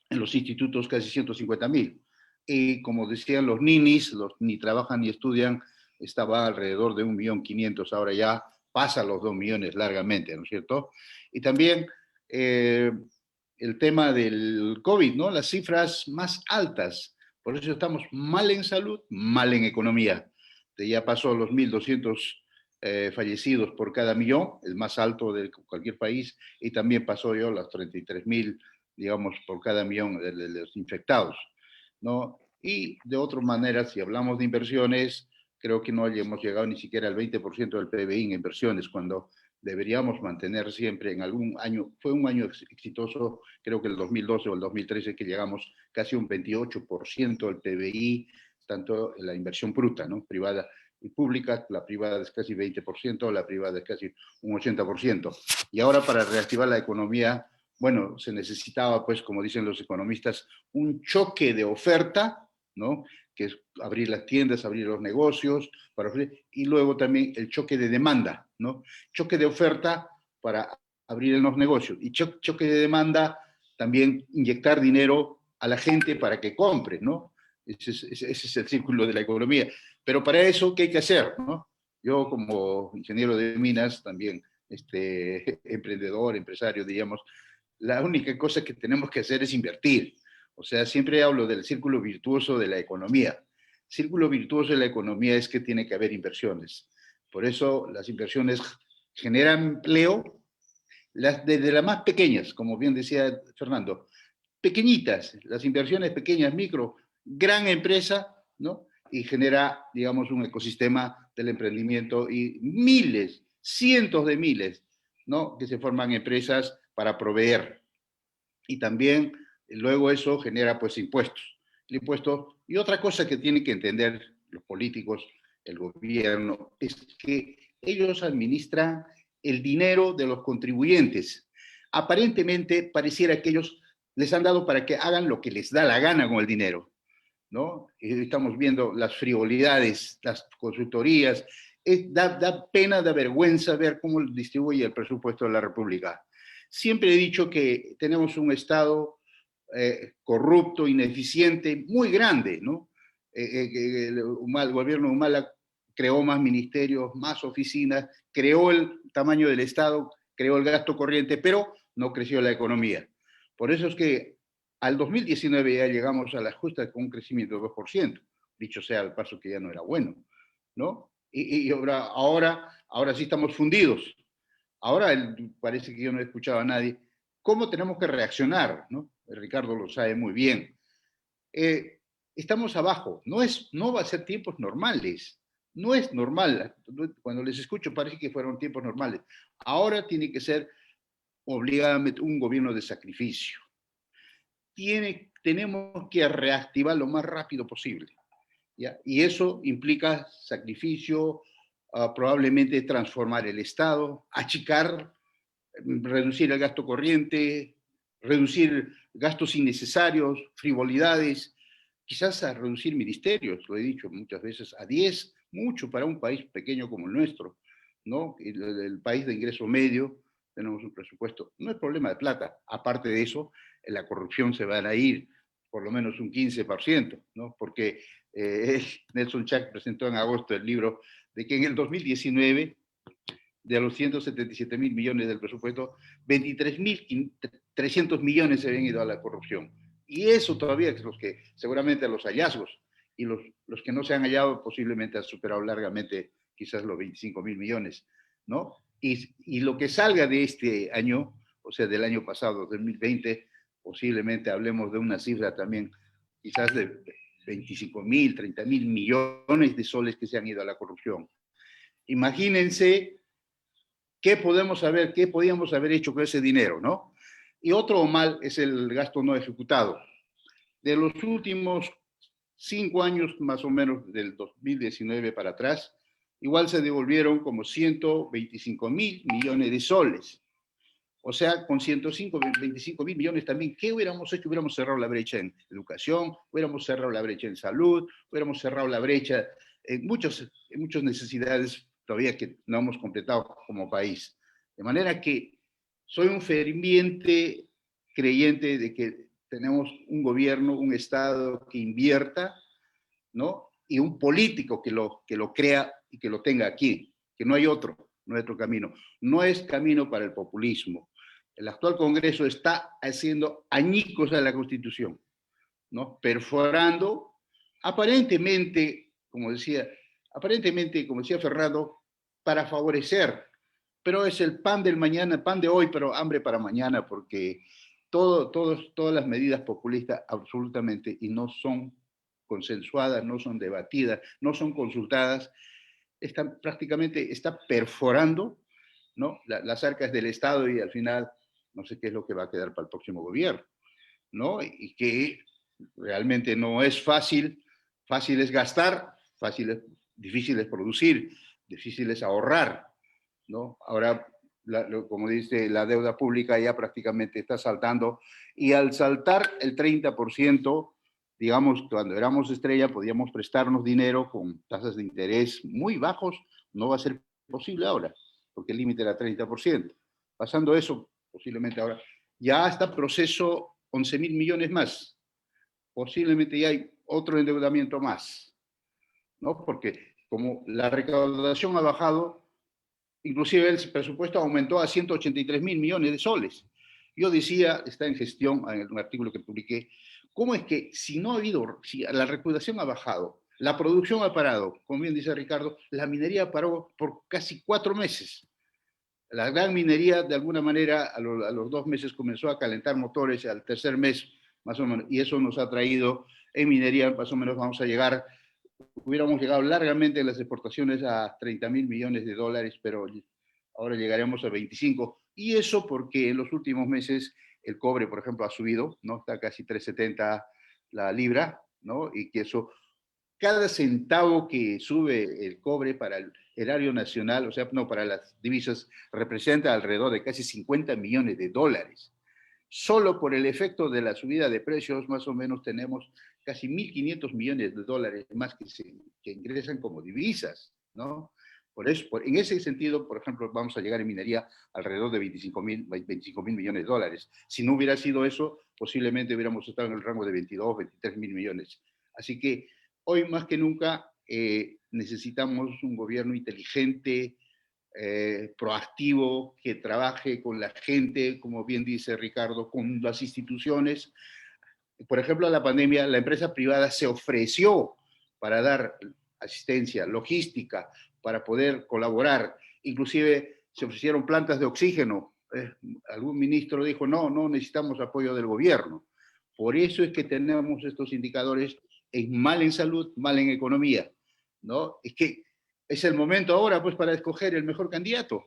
Speaker 5: en los institutos casi 150.000. Y como decían los ninis, los ni trabajan ni estudian, estaba alrededor de 1.500.000, ahora ya pasa los 2 millones largamente, ¿no es cierto? Y también el tema del COVID, ¿no? Las cifras más altas. Por eso estamos mal en salud, mal en economía. Ya pasó los 1.200 fallecidos por cada millón, el más alto de cualquier país, y también pasó yo las 33.000, digamos, por cada millón de los infectados, ¿no? Y de otra manera, si hablamos de inversiones, creo que no hemos llegado ni siquiera al 20% del PBI en inversiones, cuando deberíamos mantener siempre en algún año, fue un año exitoso, creo que el 2012 o el 2013, que llegamos casi un 28% del PBI, tanto en la inversión bruta, ¿no? Privada y pública, la privada es casi 20%, la privada es casi un 80%. Y ahora para reactivar la economía, bueno, se necesitaba, pues, como dicen los economistas, un choque de oferta, ¿no? Que es abrir las tiendas, abrir los negocios, y luego también el choque de demanda, ¿no? Choque de oferta para abrir los negocios y choque de demanda, también inyectar dinero a la gente para que compre, ¿no? Ese es el círculo de la economía. Pero para eso, ¿qué hay que hacer, no? Yo como ingeniero de minas, también emprendedor, empresario, digamos, la única cosa que tenemos que hacer es invertir. O sea, siempre hablo del círculo virtuoso de la economía. Círculo virtuoso de la economía es que tiene que haber inversiones. Por eso las inversiones generan empleo, desde las más pequeñas, como bien decía Fernando, pequeñitas, las inversiones pequeñas, micro, gran empresa, ¿no? Y genera, digamos, un ecosistema del emprendimiento y miles, cientos de miles, ¿no? Que se forman empresas para proveer. Y también luego eso genera pues impuestos. El impuesto, y otra cosa que tienen que entender los políticos, el gobierno, es que ellos administran el dinero de los contribuyentes. Aparentemente pareciera que ellos les han dado para que hagan lo que les da la gana con el dinero, ¿no? Estamos viendo las frivolidades, las consultorías. Da pena, da vergüenza ver cómo distribuye el presupuesto de la República. Siempre he dicho que tenemos un Estado corrupto, ineficiente, muy grande, ¿no? El gobierno de Humala creó más ministerios, más oficinas, creó el tamaño del Estado, creó el gasto corriente, pero no creció la economía. Por eso es que al 2019 ya llegamos a la justa con un crecimiento de 2%, dicho sea al paso que ya no era bueno, ¿no? Y ahora sí estamos fundidos. Ahora parece que yo no he escuchado a nadie. ¿Cómo tenemos que reaccionar? ¿No? Ricardo lo sabe muy bien. Estamos abajo. No va a ser tiempos normales. No es normal. Cuando les escucho parece que fueron tiempos normales. Ahora tiene que ser obligadamente un gobierno de sacrificio. Tenemos que reactivar lo más rápido posible, ¿ya? Y eso implica sacrificio, probablemente transformar el Estado, achicar, reducir el gasto corriente, reducir gastos innecesarios, frivolidades, quizás a reducir ministerios, lo he dicho muchas veces, a 10, mucho para un país pequeño como el nuestro, ¿no? El país de ingreso medio, tenemos un presupuesto, no es problema de plata, aparte de eso, la corrupción se va a ir por lo menos un 15%, ¿no? Porque Nelson Chak presentó en agosto el libro de que en el 2019, de los 177.000 millones del presupuesto, 23.300 millones se habían ido a la corrupción. Y eso todavía es los que, seguramente los hallazgos, y los que no se han hallado posiblemente han superado largamente quizás los 25.000 millones, ¿no? Y lo que salga de este año, o sea, del año pasado, 2020, posiblemente hablemos de una cifra también quizás de 25.000, 30.000 millones de soles que se han ido a la corrupción. Imagínense qué podíamos haber hecho con ese dinero, ¿no? Y otro mal es el gasto no ejecutado. De los últimos 5 años, más o menos, del 2019 para atrás, igual se devolvieron como 125.000 millones de soles. O sea, con 125.000 millones también, ¿qué hubiéramos hecho? Hubiéramos cerrado la brecha en educación, hubiéramos cerrado la brecha en salud, hubiéramos cerrado la brecha en muchas necesidades todavía que no hemos completado como país. De manera que soy un ferviente creyente de que tenemos un gobierno, un Estado que invierta, ¿no? Y un político que lo crea y que lo tenga aquí, que no hay otro camino. No es camino para el populismo. El actual Congreso está haciendo añicos a la Constitución, ¿no? Perforando, aparentemente, como decía Fernando, para favorecer, pero es el pan del mañana, pan de hoy, pero hambre para mañana, porque todas las medidas populistas absolutamente, y no son consensuadas, no son debatidas, no son consultadas, prácticamente está perforando, ¿no? Las arcas del Estado, y al final no sé qué es lo que va a quedar para el próximo gobierno, ¿no? Y que realmente no es fácil es gastar, difícil es producir, difícil es ahorrar, ¿no? Ahora, como dice, la deuda pública ya prácticamente está saltando, y al saltar el 30%, digamos, cuando éramos estrella podíamos prestarnos dinero con tasas de interés muy bajos, no va a ser posible ahora, porque el límite era 30%. Pasando eso, posiblemente ahora, ya está proceso 11.000 millones más, posiblemente ya hay otro endeudamiento más, ¿no? Porque como la recaudación ha bajado, inclusive el presupuesto aumentó a 183.000 millones de soles. Yo decía, está en gestión, en un artículo que publiqué, ¿cómo es que si la recaudación ha bajado, la producción ha parado, como bien dice Ricardo, la minería paró por casi 4 meses? La gran minería, de alguna manera, a los 2 meses comenzó a calentar motores, al tercer mes, más o menos, y eso nos ha traído, en minería, más o menos hubiéramos llegado largamente en las exportaciones a 30.000 millones de dólares, pero ahora llegaremos a 25. Y eso porque en los últimos meses el cobre, por ejemplo, ha subido, ¿no? Está casi 3.70 la libra, ¿no? Y que eso, cada centavo que sube el cobre para erario nacional, o sea, no, para las divisas, representa alrededor de casi 50 millones de dólares. Solo por el efecto de la subida de precios, más o menos tenemos casi 1.500 millones de dólares más que ingresan como divisas, ¿no? Por eso, en ese sentido, por ejemplo, vamos a llegar en minería alrededor de 25.000 millones de dólares. Si no hubiera sido eso, posiblemente hubiéramos estado en el rango de 22, 23.000 millones. Así que hoy más que nunca necesitamos un gobierno inteligente, proactivo, que trabaje con la gente, como bien dice Ricardo, con las instituciones. Por ejemplo, a la pandemia, la empresa privada se ofreció para dar asistencia logística, para poder colaborar. Inclusive se ofrecieron plantas de oxígeno. Algún ministro dijo, no, no necesitamos apoyo del gobierno. Por eso es que tenemos estos indicadores mal en salud, mal en economía, ¿no? Es que es el momento ahora, pues, para escoger el mejor candidato,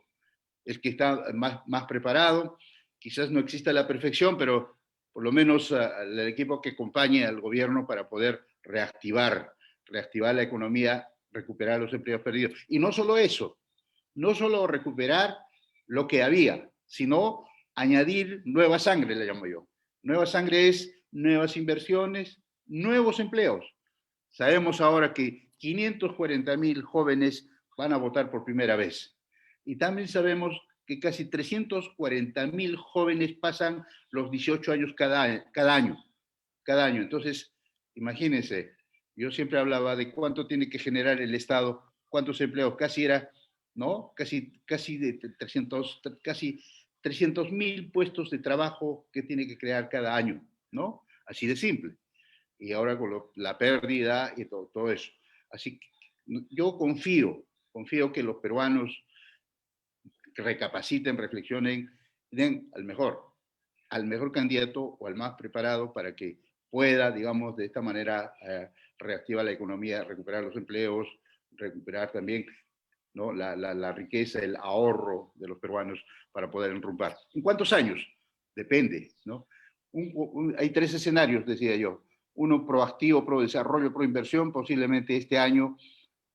Speaker 5: el que está más preparado. Quizás no exista la perfección, pero por lo menos el equipo que acompañe al gobierno para poder reactivar la economía, recuperar los empleos perdidos. Y no solo eso, no solo recuperar lo que había, sino añadir nueva sangre, le llamo yo. Nueva sangre es nuevas inversiones, nuevos empleos. Sabemos ahora que 540.000 jóvenes van a votar por primera vez. Y también sabemos que casi 340.000 jóvenes pasan los 18 años cada año. Entonces, imagínense, yo siempre hablaba de cuánto tiene que generar el Estado, cuántos empleos, casi era, ¿no? Casi de 300.000 puestos de trabajo que tiene que crear cada año, ¿no? Así de simple. Y ahora con la pérdida y todo eso. Así que yo confío que los peruanos recapaciten, reflexionen, den al mejor candidato o al más preparado para que pueda, digamos, de esta manera reactivar la economía, recuperar los empleos, recuperar también, ¿no?, la riqueza, el ahorro de los peruanos para poder enrumbar. ¿En cuántos años? Depende, ¿no? Hay 3 escenarios, decía yo. Uno proactivo, pro desarrollo, pro inversión, posiblemente este año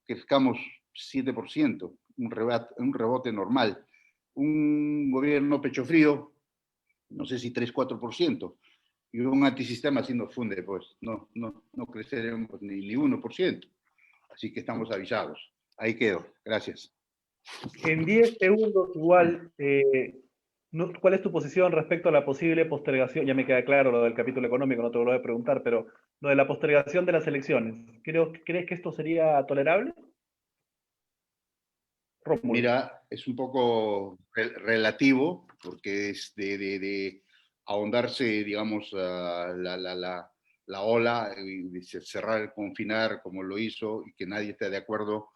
Speaker 5: crezcamos 7%, un rebote normal. Un gobierno pecho frío, no sé si 3, 4%, y un antisistema si nos funde, pues no creceremos ni 1%. Así que estamos avisados. Ahí quedo. Gracias.
Speaker 1: En 10 segundos, igual, ¿cuál es tu posición respecto a la posible postergación? Ya me queda claro lo del capítulo económico, no te lo voy a preguntar, pero lo de la postergación de las elecciones. ¿Crees que esto sería tolerable?
Speaker 5: Rómulo. Mira, es un poco relativo, porque es de ahondarse, digamos, la ola, y cerrar, confinar, como lo hizo, y que nadie esté de acuerdo.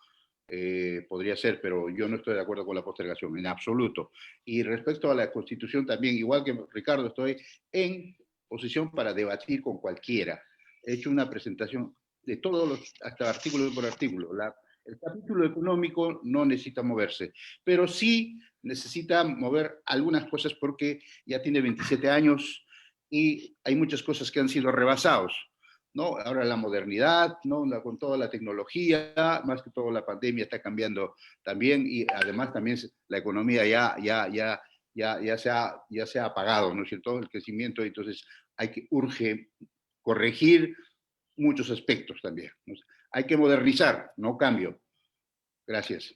Speaker 5: Podría ser, pero yo no estoy de acuerdo con la postergación, en absoluto. Y respecto a la Constitución también, igual que Ricardo, estoy en posición para debatir con cualquiera. He hecho una presentación de todos los, hasta artículo por artículo. El capítulo económico no necesita moverse, pero sí necesita mover algunas cosas porque ya tiene 27 años y hay muchas cosas que han sido rebasados, ¿no? Ahora la modernidad, ¿no? Con toda la tecnología, más que todo la pandemia está cambiando también, y además también la economía ya se ha apagado, ¿no es cierto? El crecimiento, entonces urge corregir muchos aspectos también, ¿no? Hay que modernizar, no cambio. Gracias.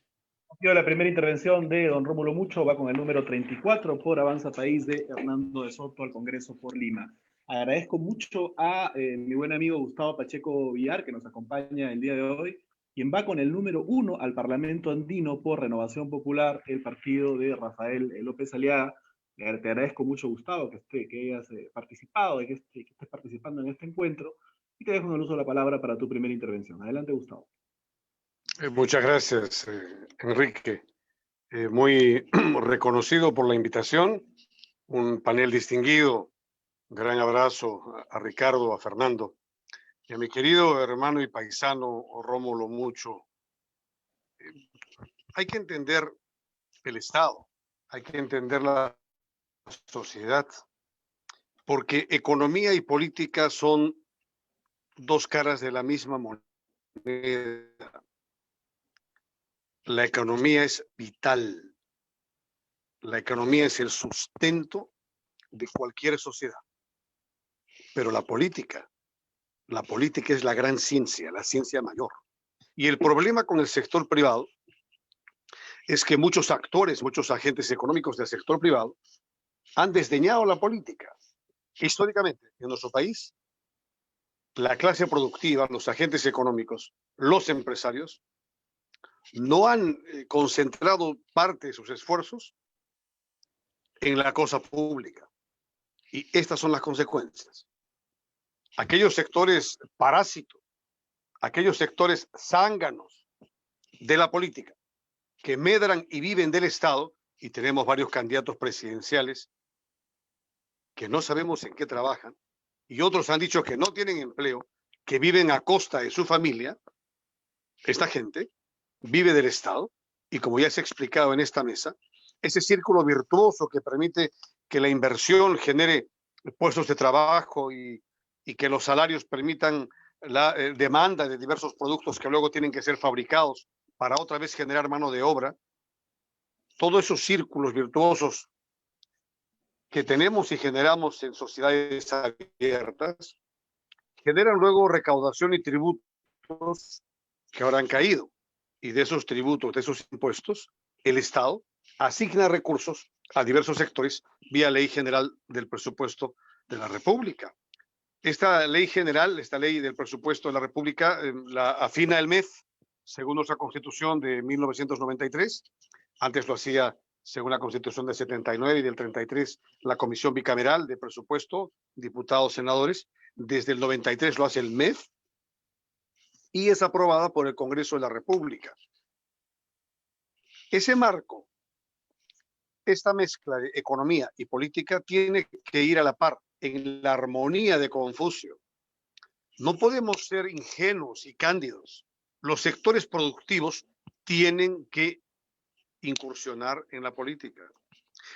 Speaker 1: La primera intervención de don Rómulo Mucho va con el número 34 por Avanza País de Hernando de Soto al Congreso por Lima. Agradezco mucho a mi buen amigo Gustavo Pacheco Villar, que nos acompaña el día de hoy, quien va con el número 1 al Parlamento Andino por Renovación Popular, el partido de Rafael López Aliaga. Te agradezco mucho, Gustavo, que hayas participado, que estés participando en este encuentro, y te dejo en el uso de la palabra para tu primera intervención. Adelante, Gustavo.
Speaker 6: Muchas gracias, Enrique. Muy reconocido por la invitación, un panel distinguido. Un gran abrazo a Ricardo, a Fernando y a mi querido hermano y paisano Rómulo Mucho. Hay que entender el Estado, hay que entender la sociedad, porque economía y política son 2 caras de la misma moneda. La economía es vital. La economía es el sustento de cualquier sociedad. Pero la política es la gran ciencia, la ciencia mayor. Y el problema con el sector privado es que muchos actores, muchos agentes económicos del sector privado han desdeñado la política. Históricamente, en nuestro país, la clase productiva, los agentes económicos, los empresarios, no han concentrado parte de sus esfuerzos en la cosa pública. Y estas son las consecuencias. Aquellos sectores parásitos, aquellos sectores zánganos de la política, que medran y viven del Estado, y tenemos varios candidatos presidenciales que no sabemos en qué trabajan, y otros han dicho que no tienen empleo, que viven a costa de su familia. Esta gente vive del Estado, y como ya se ha explicado en esta mesa, ese círculo virtuoso que permite que la inversión genere puestos de trabajo y que los salarios permitan la demanda de diversos productos que luego tienen que ser fabricados para otra vez generar mano de obra. Todos esos círculos virtuosos que tenemos y generamos en sociedades abiertas generan luego recaudación y tributos que ahora han caído. Y de esos tributos, de esos impuestos, el Estado asigna recursos a diversos sectores vía Ley General del Presupuesto de la República. Esta ley general, esta ley del presupuesto de la República, la afina el MEF, según nuestra Constitución de 1993. Antes lo hacía, según la Constitución del 79 y del 33, la Comisión Bicameral de Presupuesto, diputados, senadores. Desde el 93 lo hace el MEF y es aprobada por el Congreso de la República. Ese marco, esta mezcla de economía y política tiene que ir a la par, en la armonía de Confucio. No podemos ser ingenuos y cándidos. Los sectores productivos tienen que incursionar en la política.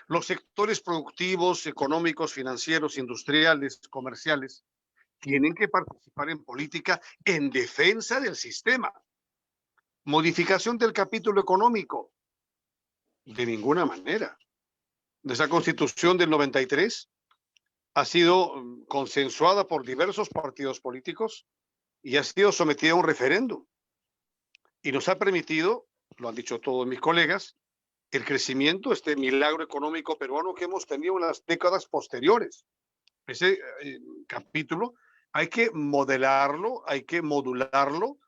Speaker 6: Los sectores productivos, económicos, financieros, industriales, comerciales, tienen que participar en política en defensa del sistema. Modificación del capítulo económico. De ninguna manera. De esa Constitución del 93 ha sido consensuada por diversos partidos políticos y ha sido sometida a un referéndum. Y nos ha permitido, lo han dicho todos mis colegas, el crecimiento, este milagro económico peruano que hemos tenido en las décadas posteriores. Ese capítulo hay que modelarlo, hay que modularlo,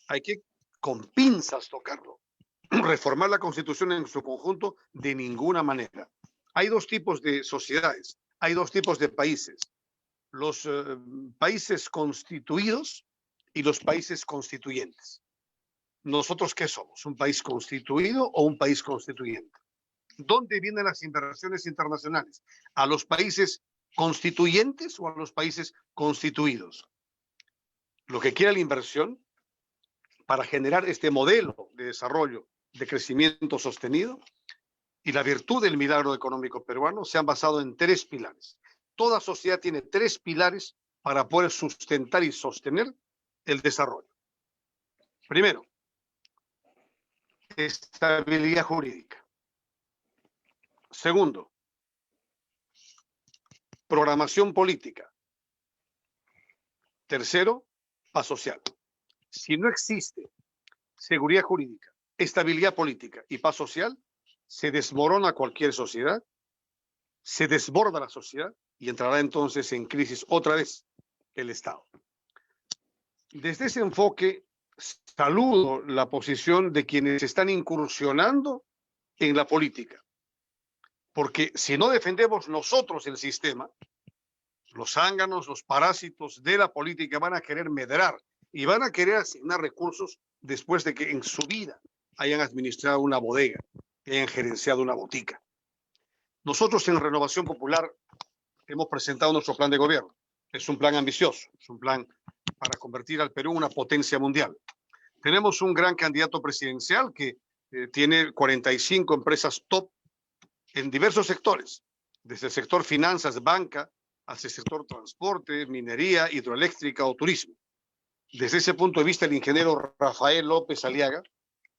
Speaker 6: hay que con pinzas tocarlo. Reformar la Constitución en su conjunto de ninguna manera. Hay dos tipos de sociedades. Hay dos tipos de países, los países constituidos y los países constituyentes. ¿Nosotros qué somos? ¿Un país constituido o un país constituyente? ¿Dónde vienen las inversiones internacionales? ¿A los países constituyentes o a los países constituidos? Lo que quiere la inversión para generar este modelo de desarrollo, de crecimiento sostenido, y la virtud del milagro económico peruano se han basado en tres pilares. Toda sociedad tiene tres pilares para poder sustentar y sostener el desarrollo. Primero, estabilidad jurídica. Segundo, programación política. Tercero, paz social. Si no existe seguridad jurídica, estabilidad política y paz social, se desmorona cualquier sociedad, se desborda la sociedad y entrará entonces en crisis otra vez el Estado. Desde ese enfoque, saludo la posición de quienes están incursionando en la política, porque si no defendemos nosotros el sistema, los zánganos, los parásitos de la política van a querer medrar y van a querer asignar recursos después de que en su vida hayan administrado una bodega, que hayan gerenciado una botica. Nosotros en Renovación Popular hemos presentado nuestro plan de gobierno. Es un plan ambicioso, es un plan para convertir al Perú en una potencia mundial. Tenemos un gran candidato presidencial que tiene 45 empresas top en diversos sectores, desde el sector finanzas, banca, hasta el sector transporte, minería, hidroeléctrica o turismo. Desde ese punto de vista, el ingeniero Rafael López Aliaga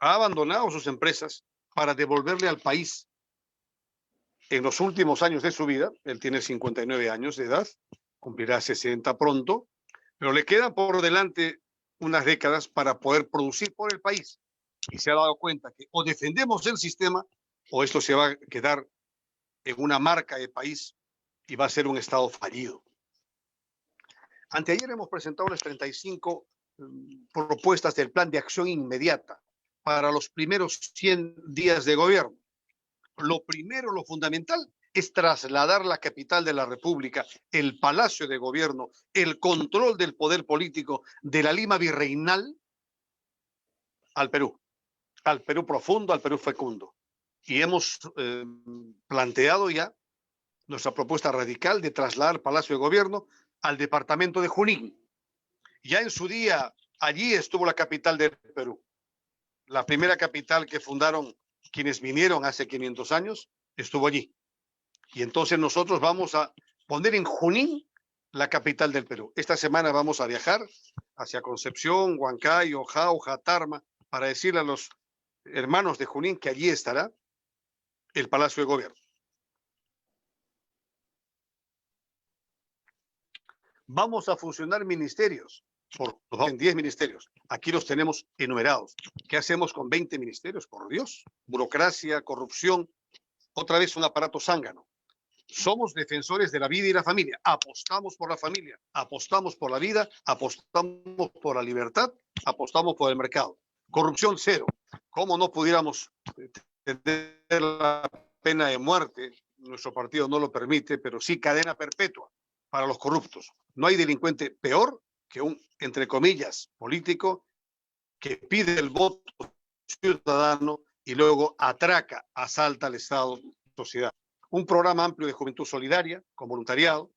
Speaker 6: ha abandonado sus empresas para devolverle al país en los últimos años de su vida. Él tiene 59 años de edad, cumplirá 60 pronto, pero le quedan por delante unas décadas para poder producir por el país. Y se ha dado cuenta que o defendemos el sistema o esto se va a quedar en una marca de país y va a ser un Estado fallido. Anteayer hemos presentado las 35 propuestas del plan de acción inmediata para los primeros 100 días de gobierno. Lo primero, lo fundamental, es trasladar la capital de la República, el Palacio de Gobierno, el control del poder político de la Lima virreinal al Perú profundo, al Perú fecundo. Y hemos planteado ya nuestra propuesta radical de trasladar el Palacio de Gobierno al departamento de Junín. Ya en su día, allí estuvo la capital del Perú. La primera capital que fundaron quienes vinieron hace 500 años estuvo allí. Y entonces nosotros vamos a poner en Junín la capital del Perú. Esta semana vamos a viajar hacia Concepción, Huancayo, Jauja, Tarma, para decirle a los hermanos de Junín que allí estará el Palacio de Gobierno. Vamos a fusionar ministerios, en 10 ministerios. Aquí los tenemos enumerados. ¿Qué hacemos con 20 ministerios? Por Dios. Burocracia, corrupción, otra vez un aparato zángano. Somos defensores de la vida y la familia. Apostamos por la familia, apostamos por la vida, apostamos por la libertad, apostamos por el mercado. Corrupción cero. ¿Cómo no pudiéramos tener la pena de muerte? Nuestro partido no lo permite, pero sí cadena perpetua para los corruptos. No hay delincuente peor que un, entre comillas, político que pide el voto ciudadano y luego atraca, asalta al Estado y la sociedad. Un programa amplio de juventud solidaria, con voluntariado,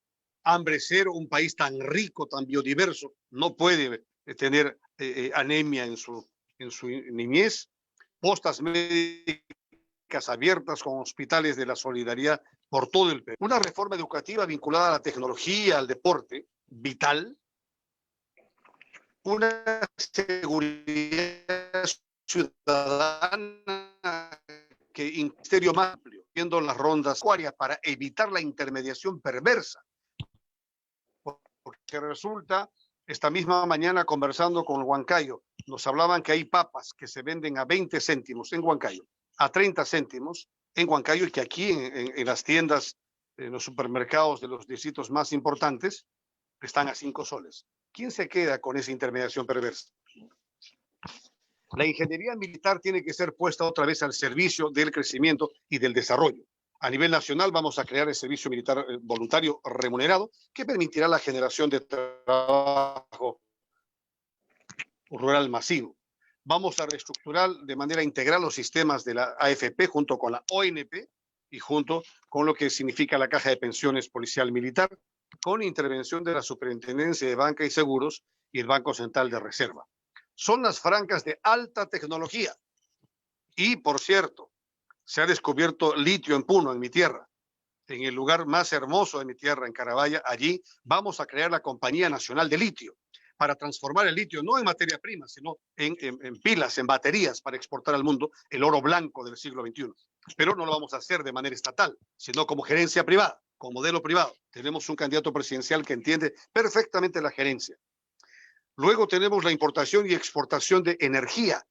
Speaker 6: hambre cero, un país tan rico, tan biodiverso, no puede tener anemia en su niñez, postas médicas abiertas con hospitales de la solidaridad por todo el Perú. Una reforma educativa vinculada a la tecnología, al deporte, vital. Una seguridad ciudadana que ministerio más amplio, viendo las rondas para evitar la intermediación perversa. Porque resulta, esta misma mañana conversando con Huancayo, nos hablaban que hay papas que se venden a 20 céntimos en Huancayo, a 30 céntimos en Huancayo, y que aquí en las tiendas, en los supermercados de los distritos más importantes, están a 5 soles. ¿Quién se queda con esa intermediación perversa? La ingeniería militar tiene que ser puesta otra vez al servicio del crecimiento y del desarrollo. A nivel nacional vamos a crear el servicio militar voluntario remunerado que permitirá la generación de trabajo rural masivo. Vamos a reestructurar de manera integral los sistemas de la AFP junto con la ONP y junto con lo que significa la Caja de Pensiones Policial Militar, con intervención de la Superintendencia de Banca y Seguros y el Banco Central de Reserva. Zonas francas de alta tecnología. Y, por cierto, se ha descubierto litio en Puno, en mi tierra, en el lugar más hermoso de mi tierra, en Carabaya. Allí vamos a crear la Compañía Nacional de Litio para transformar el litio no en materia prima, sino en pilas, en baterías para exportar al mundo el oro blanco del siglo XXI. Pero no lo vamos a hacer de manera estatal, sino como gerencia privada, con modelo privado. Tenemos un candidato presidencial que entiende perfectamente la gerencia. Luego tenemos la importación y exportación de energía.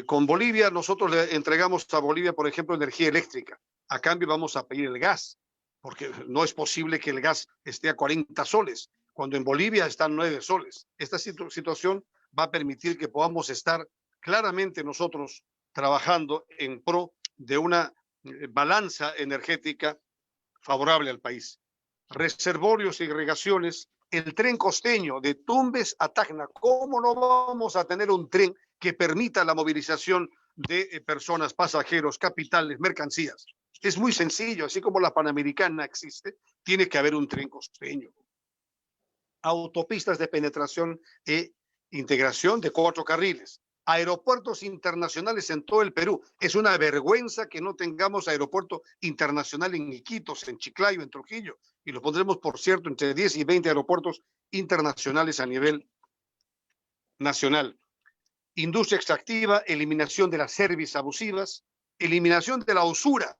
Speaker 6: Con Bolivia, nosotros le entregamos a Bolivia, por ejemplo, energía eléctrica. A cambio vamos a pedir el gas, porque no es posible que el gas esté a 40 soles, cuando en Bolivia están 9 soles. Esta situación va a permitir que podamos estar claramente nosotros trabajando en pro de una balanza energética favorable al país. Reservorios, irrigaciones, el tren costeño de Tumbes a Tacna. ¿Cómo no vamos a tener un tren que permita la movilización de personas, pasajeros, capitales, mercancías? Es muy sencillo, así como la Panamericana existe, tiene que haber un tren costeño. Autopistas de penetración e integración de 4 carriles. Aeropuertos internacionales en todo el Perú. Es una vergüenza que no tengamos aeropuerto internacional en Iquitos, en Chiclayo, en Trujillo. Y lo pondremos, por cierto, entre 10 y 20 aeropuertos internacionales a nivel nacional. industria extractiva, eliminación de las cerviz abusivas, eliminación de la usura.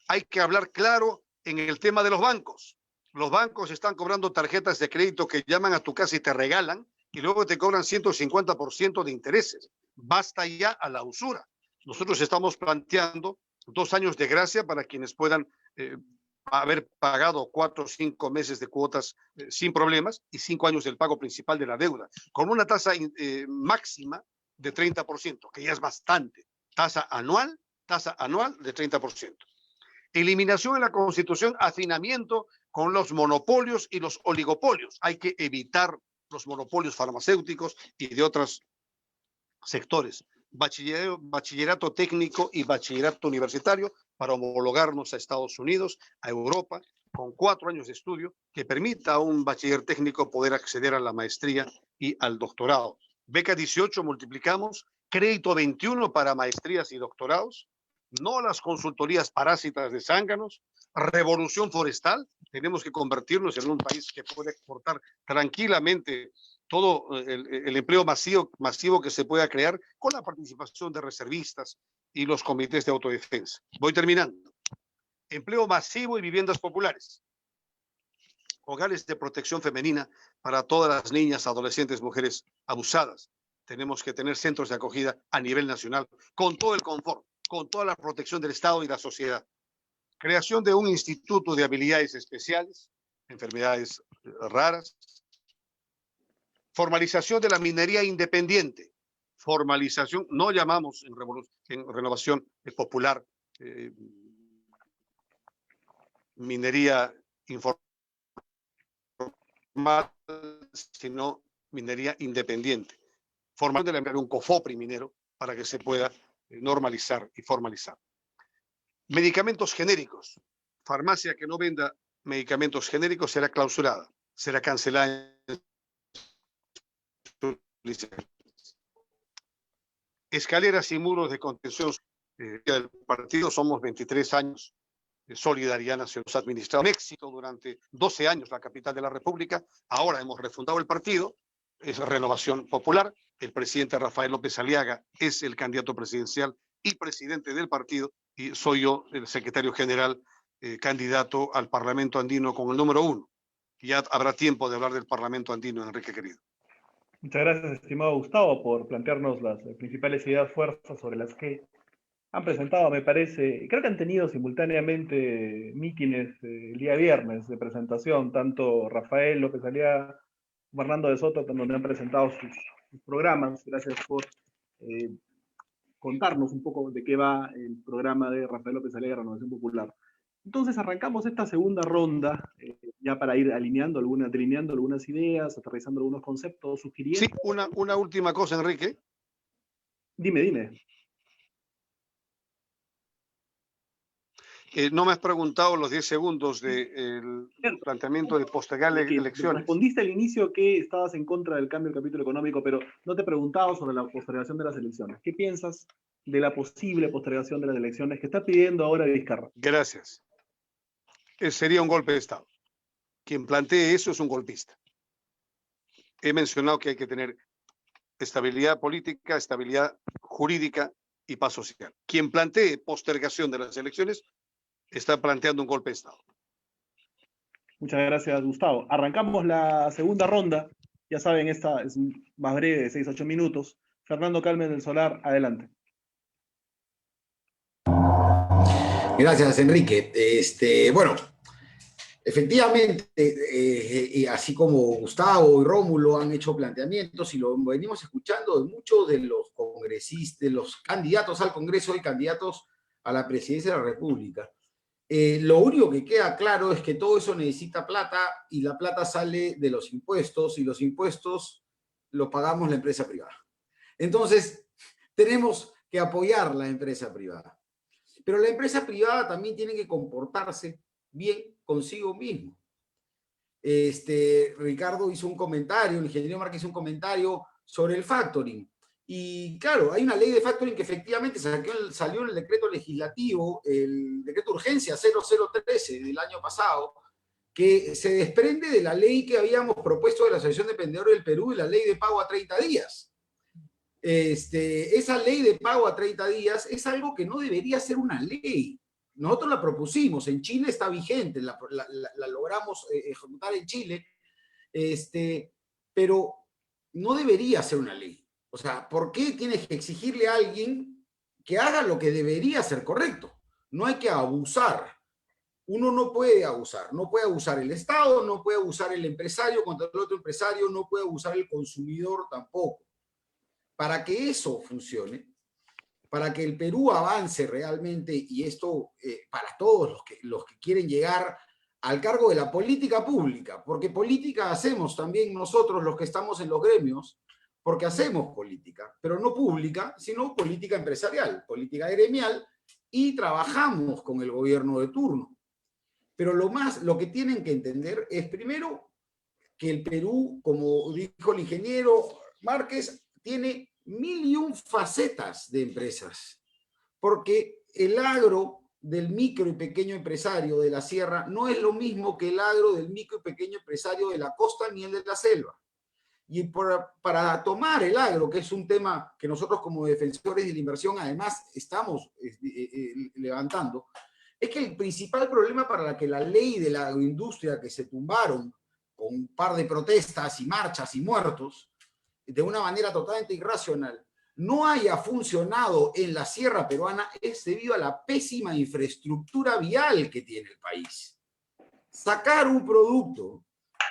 Speaker 6: Hay que hablar claro en el tema de los bancos. Los bancos están cobrando tarjetas de crédito que llaman a tu casa y te regalan y luego te cobran 150% de intereses. Basta ya a la usura. Nosotros estamos planteando 2 años de gracia para quienes puedan haber pagado 4 o 5 meses de cuotas sin problemas y 5 años del pago principal de la deuda, con una tasa máxima de 30%, que ya es bastante. Tasa anual de 30%. Eliminación en la Constitución, hacinamiento con los monopolios y los oligopolios. Hay que evitar los monopolios farmacéuticos y de otros sectores. Bachillerato técnico y bachillerato universitario para homologarnos a Estados Unidos, a Europa, con 4 años de estudio que permita a un bachiller técnico poder acceder a la maestría y al doctorado. Beca 18 multiplicamos, crédito 21 para maestrías y doctorados, no las consultorías parásitas de zánganos, revolución forestal, tenemos que convertirnos en un país que puede exportar tranquilamente todo el empleo masivo que se pueda crear con la participación de reservistas y los comités de autodefensa. Voy terminando. Empleo masivo y viviendas populares. Hogares de protección femenina para todas las niñas, adolescentes, mujeres abusadas. Tenemos que tener centros de acogida a nivel nacional con todo el confort, con toda la protección del Estado y la sociedad. Creación de un instituto de habilidades especiales, enfermedades raras. Formalización de la minería independiente. Formalización, no llamamos en renovación popular minería informal, sino minería independiente. Formalización de un COFOPRI minero para que se pueda normalizar y formalizar. Medicamentos genéricos. Farmacia que no venda medicamentos genéricos será clausurada, será cancelada. Escaleras y muros de contención del partido. Somos 23 años de Solidaridad Nacional. Hemos administrado con éxito durante 12 años la capital de la República. Ahora hemos refundado el partido. Es Renovación Popular. El presidente Rafael López Aliaga es el candidato presidencial y presidente del partido. Y soy yo, el secretario general, candidato al Parlamento Andino con el número 1. Ya habrá tiempo de hablar del Parlamento Andino, Enrique querido.
Speaker 1: Muchas gracias, estimado Gustavo, por plantearnos las principales ideas fuerzas sobre las que han presentado, me parece. Creo que han tenido simultáneamente mítines el día viernes de presentación, tanto Rafael López Aliaga como Hernando de Soto, donde han presentado sus programas. Gracias por contarnos un poco de qué va el programa de Rafael López Aliaga, Renovación Popular. Entonces arrancamos esta segunda ronda, ya para ir delineando algunas ideas, aterrizando algunos conceptos, sugiriendo...
Speaker 6: Sí, una última cosa, Enrique.
Speaker 1: Dime.
Speaker 6: No me has preguntado los 10 segundos del planteamiento de postergar elecciones.
Speaker 1: Respondiste al inicio que estabas en contra del cambio del capítulo económico, pero no te he preguntado sobre la postergación de las elecciones. ¿Qué piensas de la posible postergación de las elecciones que está pidiendo ahora Vizcarra?
Speaker 6: Gracias. Sería un golpe de Estado. Quien plantee eso es un golpista. He mencionado que hay que tener estabilidad política, estabilidad jurídica y paz social. Quien plantee postergación de las elecciones está planteando un golpe de Estado.
Speaker 1: Muchas gracias, Gustavo. Arrancamos la segunda ronda. Ya saben, esta es más breve, de 6 a 8 minutos. Fernando Carmen del Solar, adelante.
Speaker 3: Gracias, Enrique. Bueno, efectivamente, así como Gustavo y Rómulo han hecho planteamientos y lo venimos escuchando de muchos de los congresistas, de los candidatos al Congreso y candidatos a la presidencia de la República. Lo único que queda claro es que todo eso necesita plata y la plata sale de los impuestos y los impuestos los pagamos la empresa privada. Entonces, tenemos que apoyar la empresa privada. Pero la empresa privada también tiene que comportarse bien consigo mismo. Ricardo hizo un comentario, el ingeniero Márquez hizo un comentario sobre el factoring. Y claro, hay una ley de factoring que efectivamente salió en el decreto legislativo, el decreto de urgencia 0013 del año pasado, que se desprende de la ley que habíamos propuesto de la Asociación de Vendedores del Perú y la ley de pago a 30 días. esa ley de pago a 30 días es algo que no debería ser una ley. Nosotros la propusimos, en Chile está vigente, la logramos ejecutar en Chile, pero no debería ser una ley. O sea, ¿por qué tienes que exigirle a alguien que haga lo que debería ser correcto? No hay que abusar. Uno no puede abusar. No puede abusar el Estado, no puede abusar el empresario contra el otro empresario, no puede abusar el consumidor tampoco. Para que eso funcione, para que el Perú avance realmente, y esto para todos los que quieren llegar al cargo de la política pública, porque política hacemos también nosotros los que estamos en los gremios, porque hacemos política, pero no pública, sino política empresarial, política gremial, y trabajamos con el gobierno de turno. Pero lo que tienen que entender es, primero, que el Perú, como dijo el ingeniero Márquez, tiene 1001 facetas de empresas, porque el agro del micro y pequeño empresario de la sierra no es lo mismo que el agro del micro y pequeño empresario de la costa ni el de la selva. Y para tomar el agro, que es un tema que nosotros como defensores de la inversión además estamos levantando, es que el principal problema para que la ley de la agroindustria que se tumbaron con un par de protestas y marchas y muertos, de una manera totalmente irracional, no haya funcionado en la sierra peruana es debido a la pésima infraestructura vial que tiene el país. Sacar un producto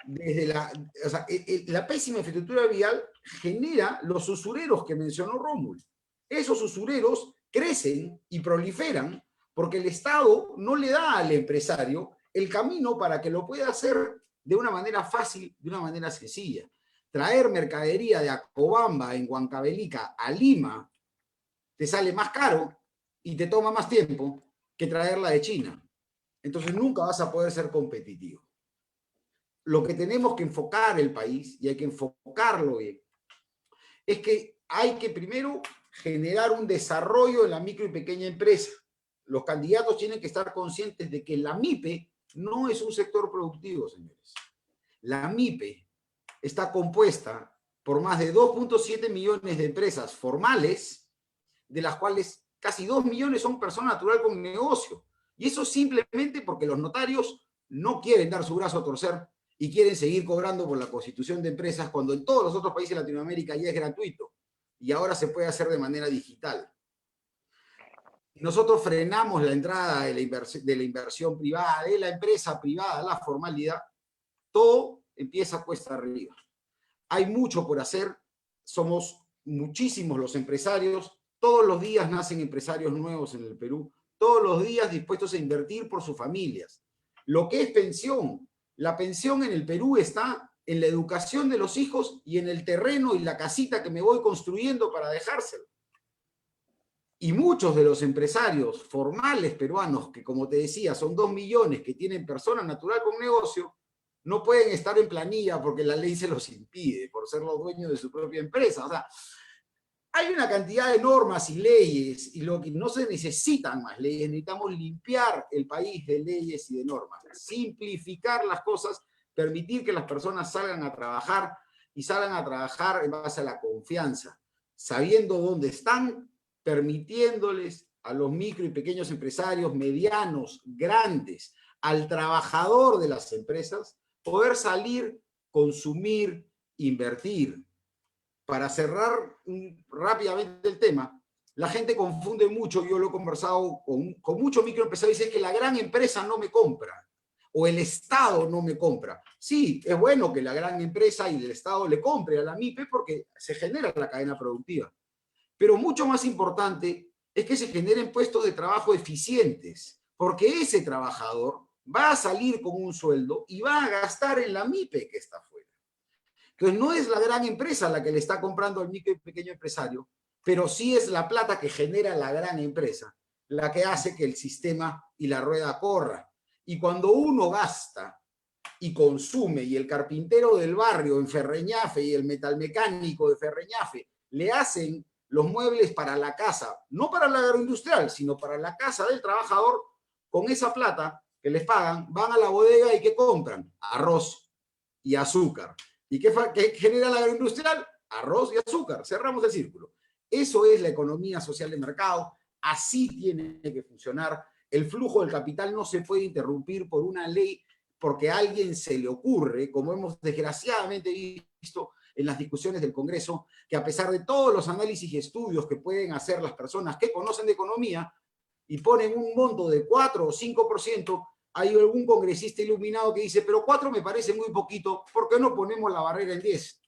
Speaker 3: desde la pésima infraestructura vial genera los usureros que mencionó Rómulo. Esos usureros crecen y proliferan porque el Estado no le da al empresario el camino para que lo pueda hacer de una manera fácil, de una manera sencilla. Traer mercadería de Acobamba en Huancavelica a Lima te sale más caro y te toma más tiempo que traerla de China. Entonces nunca vas a poder ser competitivo. Lo que tenemos que enfocar el país, y hay que enfocarlo bien, es que hay que primero generar un desarrollo en la micro y pequeña empresa. Los candidatos tienen que estar conscientes de que la MIPE no es un sector productivo, señores. La MIPE está compuesta por más de 2.7 millones de empresas formales, de las cuales casi 2 millones son persona natural con negocio. Y eso simplemente porque los notarios no quieren dar su brazo a torcer y quieren seguir cobrando por la constitución de empresas cuando en todos los otros países de Latinoamérica ya es gratuito y ahora se puede hacer de manera digital. Nosotros frenamos la entrada de la inversión privada, de la empresa privada, la formalidad, todo empieza cuesta arriba. Hay mucho por hacer, somos muchísimos los empresarios, todos los días nacen empresarios nuevos en el Perú, todos los días dispuestos a invertir por sus familias. Lo que es pensión, la pensión en el Perú está en la educación de los hijos y en el terreno y la casita que me voy construyendo para dejárselo. Y muchos de los empresarios formales peruanos, que como te decía, son 2 millones que tienen persona natural con negocio, no pueden estar en planilla porque la ley se los impide, por ser los dueños de su propia empresa. O sea, hay una cantidad de normas y leyes, y lo que no se necesitan más leyes, necesitamos limpiar el país de leyes y de normas, simplificar las cosas, permitir que las personas salgan a trabajar, y salgan a trabajar en base a la confianza, sabiendo dónde están, permitiéndoles a los micro y pequeños empresarios, medianos, grandes, al trabajador de las empresas, poder salir, consumir, invertir. Para cerrar rápidamente el tema, la gente confunde mucho, yo lo he conversado con muchos microempresarios, dice que la gran empresa no me compra, o el Estado no me compra. Sí, es bueno que la gran empresa y el Estado le compre a la MIPE porque se genera la cadena productiva. Pero mucho más importante es que se generen puestos de trabajo eficientes, porque ese trabajador va a salir con un sueldo y va a gastar en la MIPE que está afuera. Entonces no es la gran empresa la que le está comprando al micro y pequeño empresario, pero sí es la plata que genera la gran empresa, la que hace que el sistema y la rueda corra. Y cuando uno gasta y consume, y el carpintero del barrio en Ferreñafe y el metalmecánico de Ferreñafe le hacen los muebles para la casa, no para la agroindustrial, sino para la casa del trabajador, con esa plata que les pagan, van a la bodega y ¿qué compran? Arroz y azúcar. ¿Y qué genera la agroindustrial? Arroz y azúcar. Cerramos el círculo. Eso es la economía social de mercado, así tiene que funcionar. El flujo del capital no se puede interrumpir por una ley porque a alguien se le ocurre, como hemos desgraciadamente visto en las discusiones del Congreso, que a pesar de todos los análisis y estudios que pueden hacer las personas que conocen de economía y ponen un monto de 4 o 5%, hay algún congresista iluminado que dice, pero 4 me parece muy poquito, ¿por qué no ponemos la barrera en 10?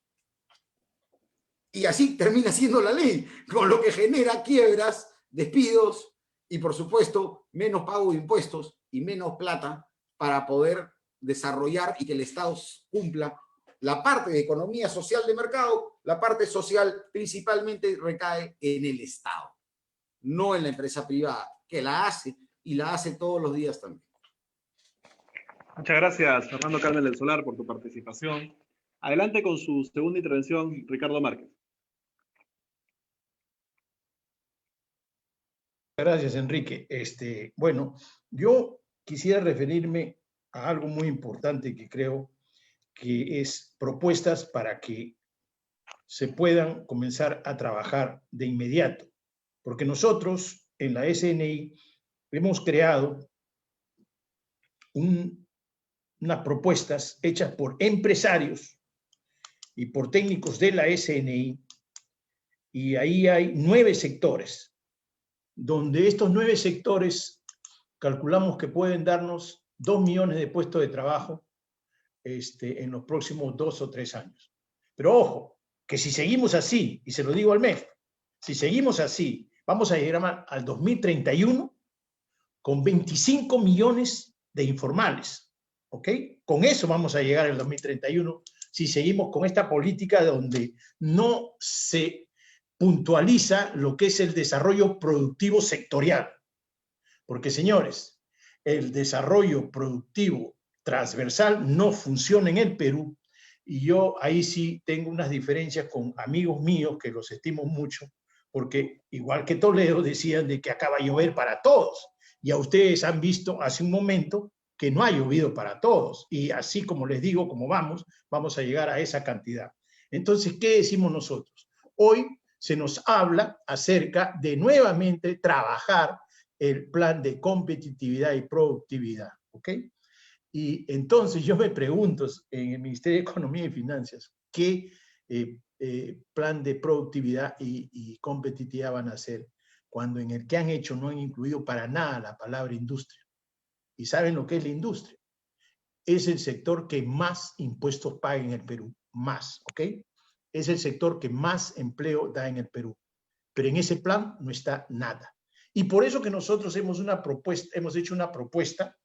Speaker 3: Y así termina siendo la ley, con lo que genera quiebras, despidos y, por supuesto, menos pago de impuestos y menos plata para poder desarrollar y que el Estado cumpla la parte de economía social de mercado. La parte social principalmente recae en el Estado, no en la empresa privada, que la hace y la hace todos los días también.
Speaker 1: Muchas gracias, Fernando Carmen del Solar, por tu participación. Adelante con su segunda intervención, Ricardo Márquez.
Speaker 4: Gracias, Enrique. Bueno, yo quisiera referirme a algo muy importante que creo que es propuestas para que se puedan comenzar a trabajar de inmediato. Porque nosotros en la SNI hemos creado unas propuestas hechas por empresarios y por técnicos de la SNI, y ahí hay 9 sectores, donde estos 9 sectores calculamos que pueden darnos 2 millones de puestos de trabajo en los próximos 2 o 3 años. Pero ojo, que si seguimos así, y se lo digo al MEF, si seguimos así, vamos a llegar al 2031 con 25 millones de informales, ¿ok? Con eso vamos a llegar al 2031 si seguimos con esta política donde no se puntualiza lo que es el desarrollo productivo sectorial. Porque, señores, el desarrollo productivo transversal no funciona en el Perú, y yo ahí sí tengo unas diferencias con amigos míos que los estimo mucho, porque igual que Toledo decían de que acaba de llover para todos, y a ustedes han visto hace un momento que no ha llovido para todos, y así como les digo, como vamos a llegar a esa cantidad. Entonces, ¿qué decimos nosotros? Hoy se nos habla acerca de nuevamente trabajar el plan de competitividad y productividad, ¿ok? Y entonces yo me pregunto en el Ministerio de Economía y Finanzas, ¿qué plan de productividad y competitividad van a hacer cuando en el que han hecho no han incluido para nada la palabra industria? ¿Y saben lo que es la industria? Es el sector que más impuestos paga en el Perú, más, ¿ok? Es el sector que más empleo da en el Perú. Pero en ese plan no está nada. Y por eso que nosotros hemos hecho una propuesta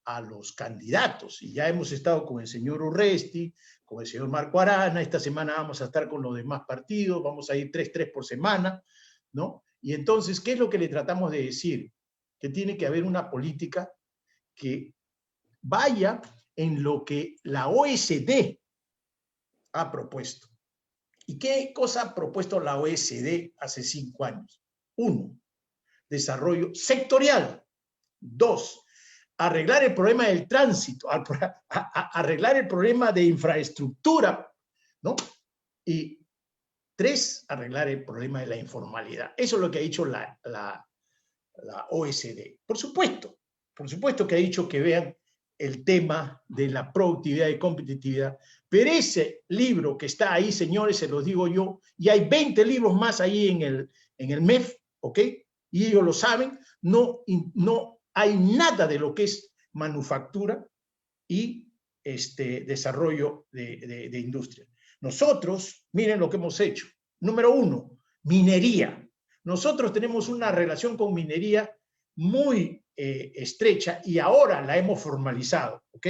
Speaker 4: a los candidatos. Y ya hemos estado con el señor Urresti, con el señor Marco Arana. Esta semana vamos a estar con los demás partidos. Vamos a ir 3 por semana, ¿no? Y entonces, ¿qué es lo que le tratamos de decir? Que tiene que haber una política que vaya en lo que la OECD ha propuesto. ¿Y qué cosa ha propuesto la OECD hace 5 años? 1, desarrollo sectorial. 2, arreglar el problema del tránsito, arreglar el problema de infraestructura, ¿no? Y 3, arreglar el problema de la informalidad. Eso es lo que ha dicho la OECD. Por supuesto que ha dicho que vean el tema de la productividad y competitividad, pero ese libro que está ahí, señores, se los digo yo, y hay 20 libros más ahí en el MEF, ¿ok? Y ellos lo saben, no hay nada de lo que es manufactura y desarrollo de industria. Nosotros, miren lo que hemos hecho. Número 1, minería. Nosotros tenemos una relación con minería muy estrecha y ahora la hemos formalizado, ¿ok?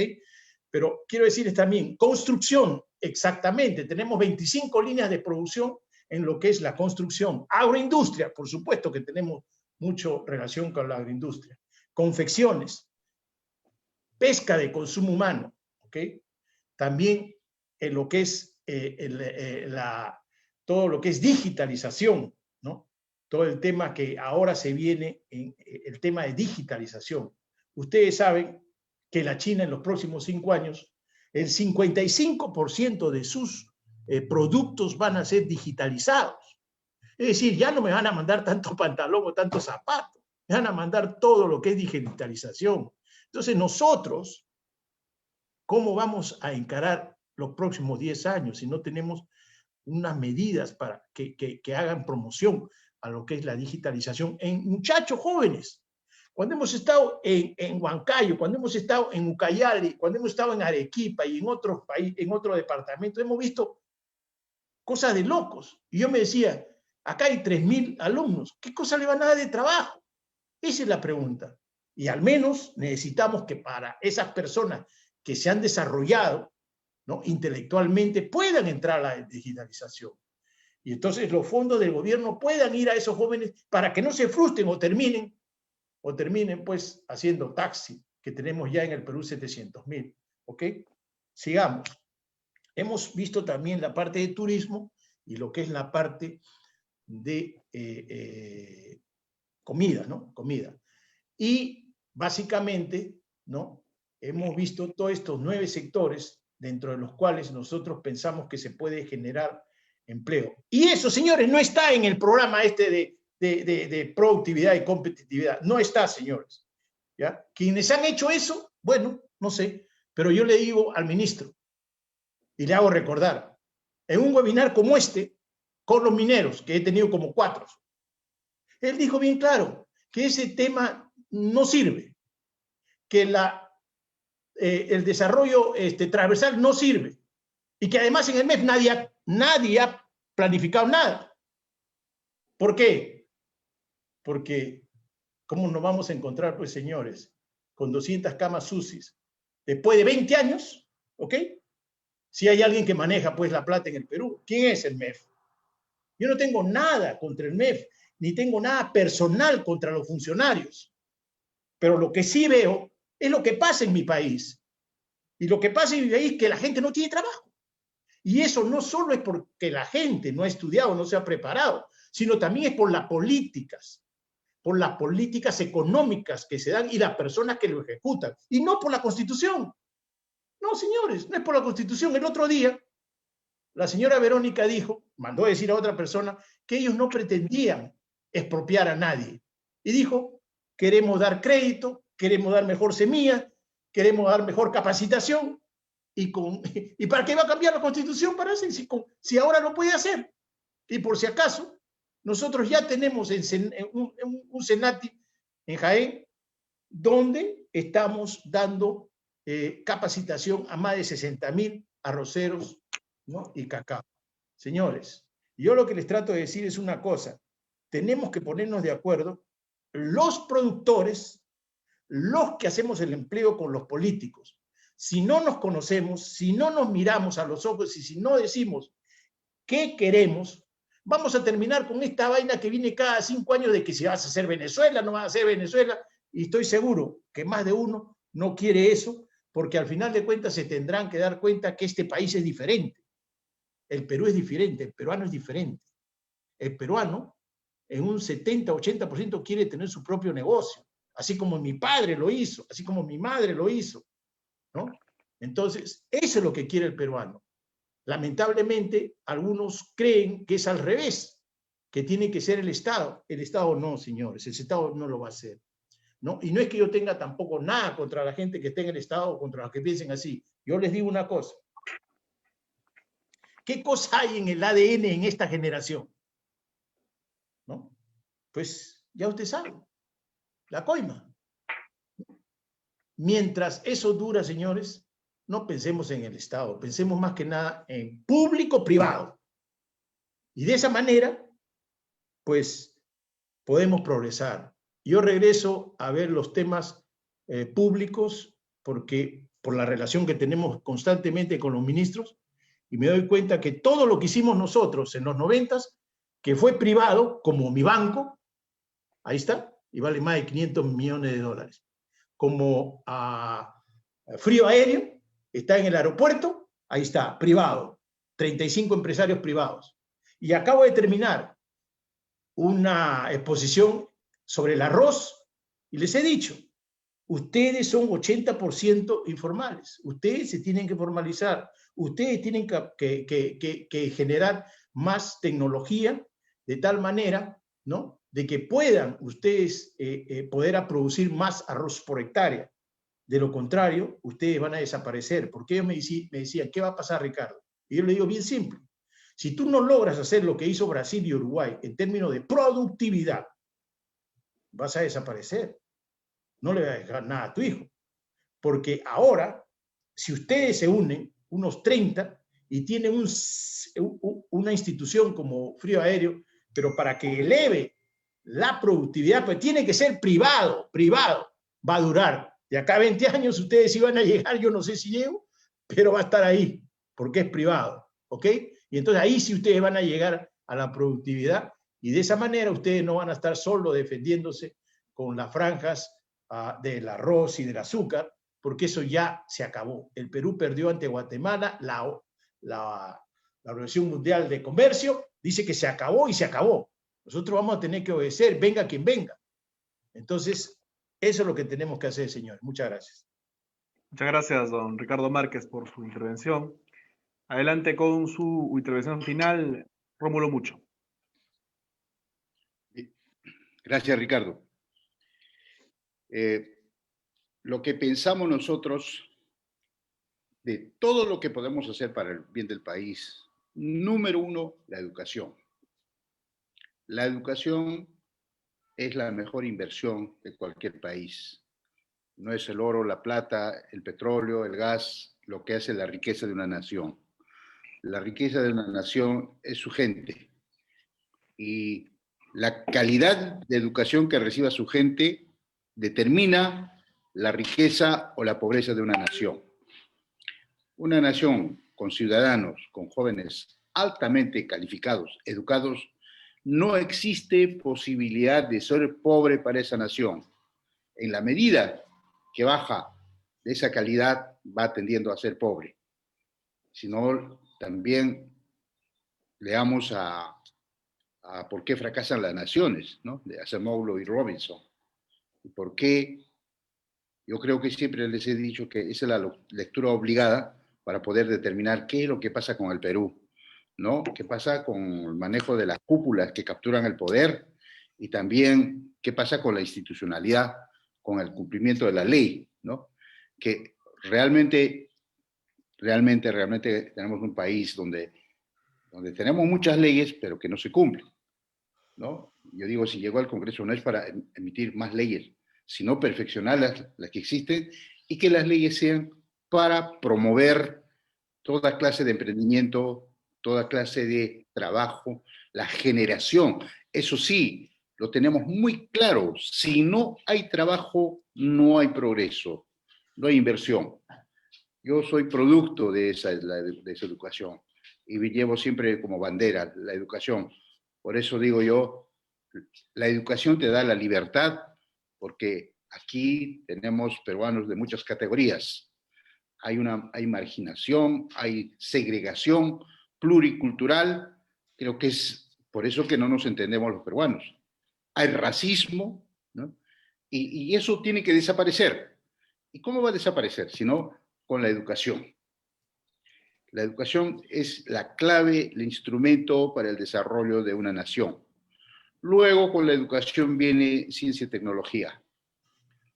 Speaker 4: Pero quiero decirles también, construcción, exactamente, tenemos 25 líneas de producción en lo que es la construcción. Agroindustria, por supuesto que tenemos mucha relación con la agroindustria. Confecciones, pesca de consumo humano, ¿ok? También en lo que es todo lo que es digitalización, ¿no? Todo el tema que ahora se viene, el tema de digitalización. Ustedes saben que la China en los próximos 5 años, el 55% de sus productos van a ser digitalizados. Es decir, ya no me van a mandar tanto pantalón o tanto zapato, me van a mandar todo lo que es digitalización. Entonces nosotros, ¿cómo vamos a encarar los próximos 10 años si no tenemos unas medidas para que hagan promoción a lo que es la digitalización en muchachos jóvenes? Cuando hemos estado en Huancayo, cuando hemos estado en Ucayali, cuando hemos estado en Arequipa y en otros países, en otros departamentos, hemos visto cosas de locos. Y yo me decía, acá hay 3.000 alumnos, ¿qué cosa le van a dar de trabajo? Esa es la pregunta. Y al menos necesitamos que para esas personas que se han desarrollado, ¿no?, intelectualmente puedan entrar a la digitalización. Y entonces los fondos del gobierno puedan ir a esos jóvenes para que no se frustren o terminen pues haciendo taxi, que tenemos ya en el Perú 700.000. ¿Ok? Sigamos. Hemos visto también la parte de turismo y lo que es la parte de comida, ¿no? Comida. Y básicamente, ¿no?, hemos visto todos estos 9 sectores dentro de los cuales nosotros pensamos que se puede generar empleo. Y eso, señores, no está en el programa este de productividad y competitividad. No está, señores. ¿Ya? Quienes han hecho eso, bueno, no sé, pero yo le digo al ministro y le hago recordar, en un webinar como este, con los mineros, que he tenido como 4, él dijo bien claro que ese tema no sirve, que el desarrollo transversal no sirve, y que además en el MEF nadie ha planificado nada. ¿Por qué? Porque ¿cómo nos vamos a encontrar, pues, señores, con 200 camas UCI después de 20 años? ¿Ok? Si hay alguien que maneja, pues, la plata en el Perú, ¿quién es el MEF? Yo no tengo nada contra el MEF, ni tengo nada personal contra los funcionarios, pero lo que sí veo es lo que pasa en mi país. Y lo que pasa en mi país es que la gente no tiene trabajo. Y eso no solo es porque la gente no ha estudiado, no se ha preparado, sino también es por las políticas económicas que se dan y las personas que lo ejecutan, y no por la Constitución. No, señores, no es por la Constitución. El otro día, la señora Verónica mandó a decir a otra persona que ellos no pretendían expropiar a nadie. Y dijo, queremos dar crédito, queremos dar mejor semilla, queremos dar mejor capacitación. ¿Y para qué va a cambiar la Constitución para eso? Si ahora lo puede hacer. Y por si acaso, nosotros ya tenemos un Senati en Jaén, donde estamos dando capacitación a más de 60.000 arroceros, ¿no?, y cacao. Señores, yo lo que les trato de decir es una cosa: tenemos que ponernos de acuerdo los productores, los que hacemos el empleo, con los políticos. Si no nos conocemos, si no nos miramos a los ojos y si no decimos qué queremos, vamos a terminar con esta vaina que viene cada 5 años de que si vas a hacer Venezuela, no vas a hacer Venezuela, y estoy seguro que más de uno no quiere eso, porque al final de cuentas se tendrán que dar cuenta que este país es diferente. El Perú es diferente, el peruano es diferente. El peruano, en un 70-80%, quiere tener su propio negocio, así como mi padre lo hizo, así como mi madre lo hizo, ¿no? Entonces, eso es lo que quiere el peruano. Lamentablemente, algunos creen que es al revés, que tiene que ser el Estado. El Estado no, señores, el Estado no lo va a hacer, ¿no? Y no es que yo tenga tampoco nada contra la gente que esté en el Estado o contra los que piensen así. Yo les digo una cosa. ¿Qué cosa hay en el ADN en esta generación? ¿No? Pues ya usted sabe, la coima. Mientras eso dura, señores, no pensemos en el Estado, pensemos más que nada en público-privado. Y de esa manera, pues, podemos progresar. Yo regreso a ver los temas públicos, porque por la relación que tenemos constantemente con los ministros, y me doy cuenta que todo lo que hicimos nosotros en los 90s, que fue privado, como mi banco, ahí está, y vale más de $500 millones. Como Frío Aéreo, está en el aeropuerto, ahí está, privado, 35 empresarios privados. Y acabo de terminar una exposición sobre el arroz, y les he dicho, ustedes son 80% informales, ustedes se tienen que formalizar, ustedes tienen que generar más tecnología de tal manera, ¿no?, de que puedan ustedes poder producir más arroz por hectárea. De lo contrario, ustedes van a desaparecer. Porque ellos me decían, ¿qué va a pasar, Ricardo? Y yo le digo, bien simple. Si tú no logras hacer lo que hizo Brasil y Uruguay en términos de productividad, vas a desaparecer. No le vas a dejar nada a tu hijo. Porque ahora, si ustedes se unen, unos 30, y tienen una institución como Frío Aéreo, pero para que eleve la productividad, pues tiene que ser privado, va a durar. De acá a 20 años ustedes iban a llegar, yo no sé si llego, pero va a estar ahí, porque es privado, ¿ok? Y entonces ahí sí ustedes van a llegar a la productividad, y de esa manera ustedes no van a estar solo defendiéndose con las franjas del arroz y del azúcar, porque eso ya se acabó. El Perú perdió ante Guatemala, la Organización Mundial de Comercio dice que se acabó y se acabó. Nosotros vamos a tener que obedecer, venga quien venga. Entonces, eso es lo que tenemos que hacer, señores. Muchas gracias.
Speaker 1: Muchas gracias, don Ricardo Márquez, por su intervención. Adelante con su intervención final, Rómulo Mucho.
Speaker 5: Gracias, Ricardo. Lo que pensamos nosotros de todo lo que podemos hacer para el bien del país, número uno, la educación. La educación es la mejor inversión de cualquier país. No es el oro, la plata, el petróleo, el gas, lo que hace la riqueza de una nación. La riqueza de una nación es su gente. Y la calidad de educación que reciba su gente determina la riqueza o la pobreza de una nación. Una nación con ciudadanos, con jóvenes altamente calificados, educados, no existe posibilidad de ser pobre para esa nación. En la medida que baja de esa calidad, va tendiendo a ser pobre. Si no, también leamos a por qué fracasan las naciones, ¿no?, de Acemoglu y Robinson. Y por qué, yo creo que siempre les he dicho que esa es la lectura obligada para poder determinar qué es lo que pasa con el Perú, ¿no? ¿Qué pasa con el manejo de las cúpulas que capturan el poder? Y también, ¿qué pasa con la institucionalidad, con el cumplimiento de la ley, ¿no? Que realmente tenemos un país donde tenemos muchas leyes, pero que no se cumplen, ¿no? Yo digo, si llegó al Congreso no es para emitir más leyes, sino perfeccionar las que existen, y que las leyes sean para promover toda clase de emprendimiento, toda clase de trabajo, la generación. Eso sí, lo tenemos muy claro. Si no hay trabajo, no hay progreso, no hay inversión. Yo soy producto de esa educación y llevo siempre como bandera la educación. Por eso digo yo, la educación te da la libertad, porque aquí tenemos peruanos de muchas categorías. Hay marginación, hay segregación pluricultural. Creo que es por eso que no nos entendemos los peruanos. Hay racismo, ¿no? Y eso tiene que desaparecer. ¿Y cómo va a desaparecer? Si no, con la educación. La educación es la clave, el instrumento para el desarrollo de una nación. Luego, con la educación viene ciencia y tecnología.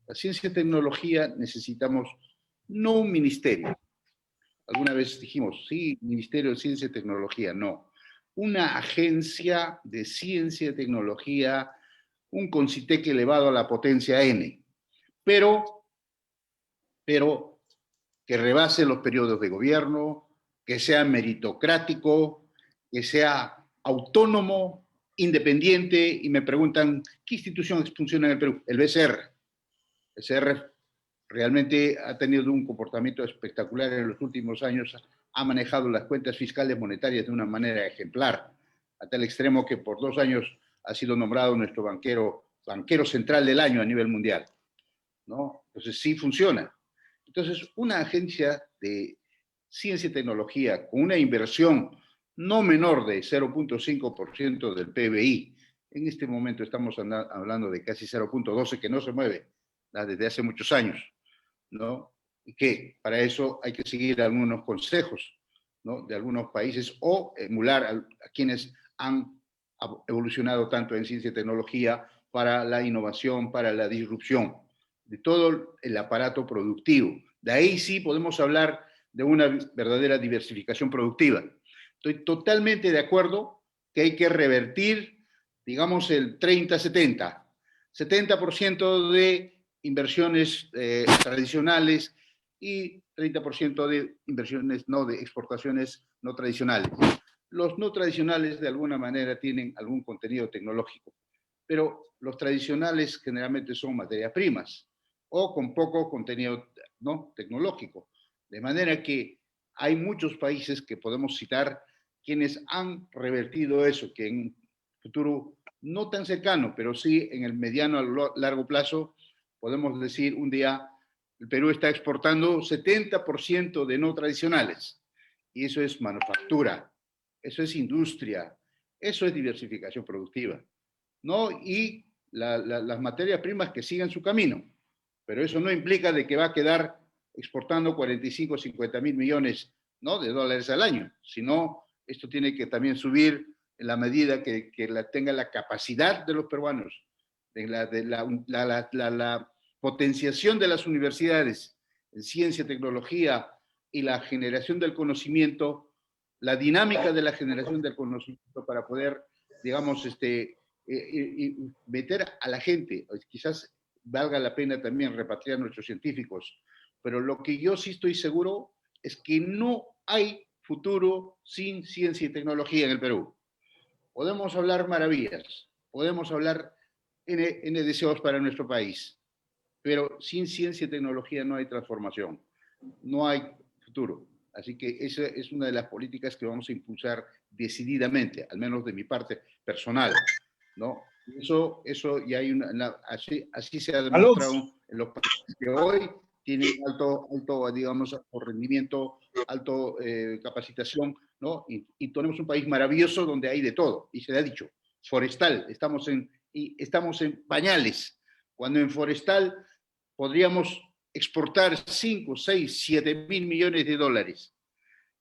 Speaker 5: La ciencia y tecnología necesitamos no un ministerio. Alguna vez dijimos, sí, Ministerio de Ciencia y Tecnología. No. Una agencia de ciencia y tecnología, un CONCITEC elevado a la potencia N, pero que rebase los periodos de gobierno, que sea meritocrático, que sea autónomo, independiente. Y me preguntan, ¿qué institución funciona en el Perú? El BCR. El BCR realmente ha tenido un comportamiento espectacular en los últimos años, ha manejado las cuentas fiscales monetarias de una manera ejemplar, a tal extremo que por 2 años ha sido nombrado nuestro banquero central del año a nivel mundial, ¿no? Entonces sí funciona. Entonces, una agencia de ciencia y tecnología con una inversión no menor de 0.5% del PBI, en este momento estamos hablando de casi 0.12, que no se mueve desde hace muchos años, ¿no? Y que para eso hay que seguir algunos consejos, ¿no?, de algunos países, o emular a quienes han ha evolucionado tanto en ciencia y tecnología para la innovación, para la disrupción de todo el aparato productivo. De ahí sí podemos hablar de una verdadera diversificación productiva. Estoy totalmente de acuerdo que hay que revertir, digamos, el 30-70. 70% de inversiones tradicionales y 30% de inversiones de exportaciones no tradicionales. Los no tradicionales de alguna manera tienen algún contenido tecnológico, pero los tradicionales generalmente son materias primas o con poco contenido no tecnológico. De manera que hay muchos países que podemos citar quienes han revertido eso, que en un futuro no tan cercano, pero sí en el mediano a largo plazo, podemos decir un día, el Perú está exportando 70% de no tradicionales. Y eso es manufactura, eso es industria, eso es diversificación productiva, ¿no? Y las materias primas que sigan su camino. Pero eso no implica de que va a quedar exportando 45 o 50 mil millones, ¿no?, de dólares al año, sino esto tiene que también subir en la medida que tenga la capacidad de los peruanos, de la potenciación de las universidades en ciencia, tecnología y la generación del conocimiento, la dinámica de la generación del conocimiento para poder, digamos, meter a la gente. Quizás valga la pena también repatriar a nuestros científicos, pero lo que yo sí estoy seguro es que no hay futuro sin ciencia y tecnología en el Perú. Podemos hablar maravillas, podemos hablar N deseos para nuestro país, pero sin ciencia y tecnología no hay transformación, no hay futuro. Así que esa es una de las políticas que vamos a impulsar decididamente, al menos de mi parte personal, ¿no? Eso y hay así se ha demostrado en los países que hoy tienen alto digamos, alto rendimiento, alto capacitación, ¿no? Y tenemos un país maravilloso donde hay de todo, y se le ha dicho, forestal, estamos en pañales, cuando en forestal podríamos exportar 5, 6, 7 mil millones de dólares,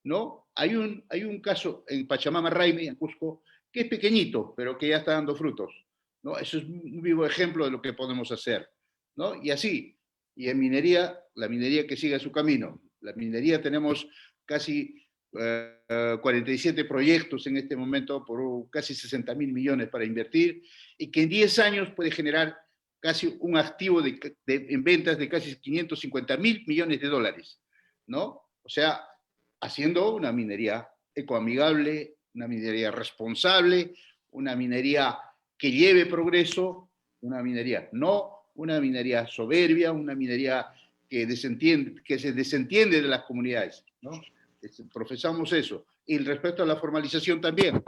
Speaker 5: ¿no? Hay un caso en Pachamama, Raimi, en Cusco, que es pequeñito, pero que ya está dando frutos, ¿no? Eso es un vivo ejemplo de lo que podemos hacer, ¿no? Y así, y en minería, la minería que siga su camino. La minería tenemos casi 47 proyectos en este momento por casi 60 mil millones para invertir y que en 10 años puede generar casi un activo en ventas de casi 550 mil millones de dólares, ¿no? O sea, haciendo una minería ecoamigable, una minería responsable, una minería que lleve progreso, una minería, no una minería soberbia, una minería que se desentiende de las comunidades, ¿no? Profesamos eso. Y respecto a la formalización también,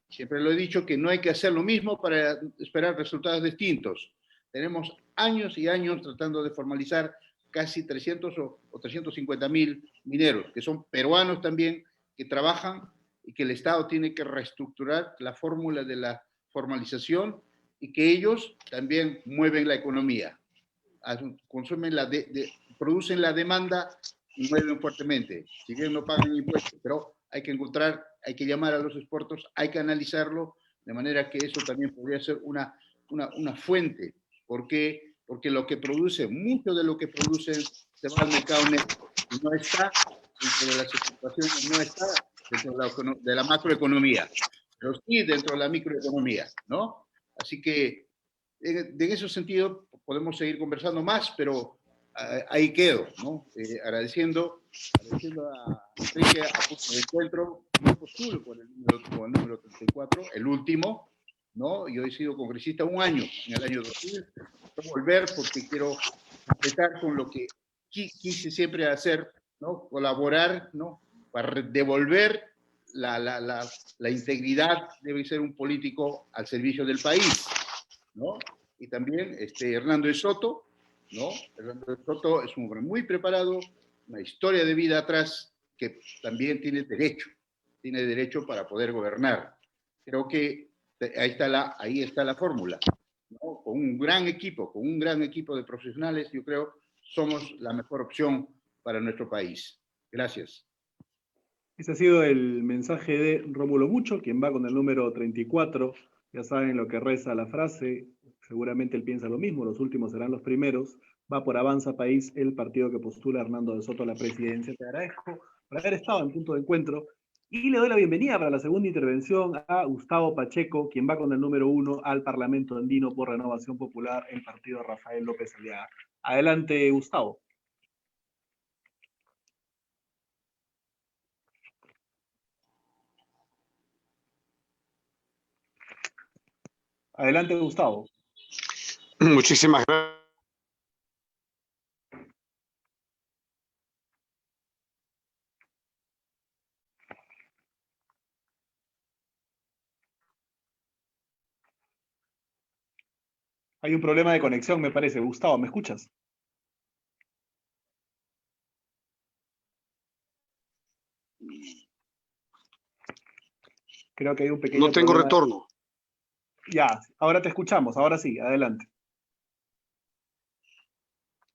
Speaker 5: siempre lo he dicho que no hay que hacer lo mismo para esperar resultados distintos. Tenemos años y años tratando de formalizar casi 300 o 350 mil mineros, que son peruanos también, que trabajan y que el Estado tiene que reestructurar la fórmula de la formalización y que ellos también mueven la economía, consumen producen la demanda y mueven fuertemente. Si bien no pagan impuestos, pero hay que llamar a los exportos, hay que analizarlo, de manera que eso también podría ser una fuente. ¿Por qué? Porque mucho de lo que producen se va al mercado negro y no está dentro de las exportaciones, no está dentro de la macroeconomía, pero sí dentro de la microeconomía, ¿no? Así que en ese sentido podemos seguir conversando más, pero ahí quedo, ¿no? Agradeciendo a Enrique a punto de encuentro. Yo postulo con el número 34, el último, ¿no? Yo he sido congresista un año, en el año 2000. Quiero volver porque quiero completar con lo que quise siempre hacer, ¿no? Colaborar, ¿no? Para devolver la integridad. Debe ser un político al servicio del país, ¿no? Y también Hernando de Soto, ¿no? Hernando de Soto es un hombre muy preparado, una historia de vida atrás que también tiene derecho para poder gobernar. Creo que ahí está la fórmula, ¿no? Con un gran equipo de profesionales, yo creo somos la mejor opción para nuestro país. Gracias.
Speaker 1: Ese ha sido el mensaje de Rómulo Mucho, quien va con el número 34. Ya saben lo que reza la frase, seguramente él piensa lo mismo, los últimos serán los primeros. Va por Avanza País, el partido que postula a Hernando de Soto a la presidencia. Te agradezco por haber estado en Punto de Encuentro. Y le doy la bienvenida para la segunda intervención a Gustavo Pacheco, quien va con el número 1 al Parlamento Andino por Renovación Popular, el partido de Rafael López Aliaga. Adelante, Gustavo. Adelante, Gustavo.
Speaker 6: Muchísimas gracias.
Speaker 1: Hay un problema de conexión, me parece. Gustavo, ¿me escuchas? Creo que hay un pequeño
Speaker 6: No tengo
Speaker 1: problema.
Speaker 6: retorno.
Speaker 1: Ya, ahora te escuchamos, ahora sí, adelante.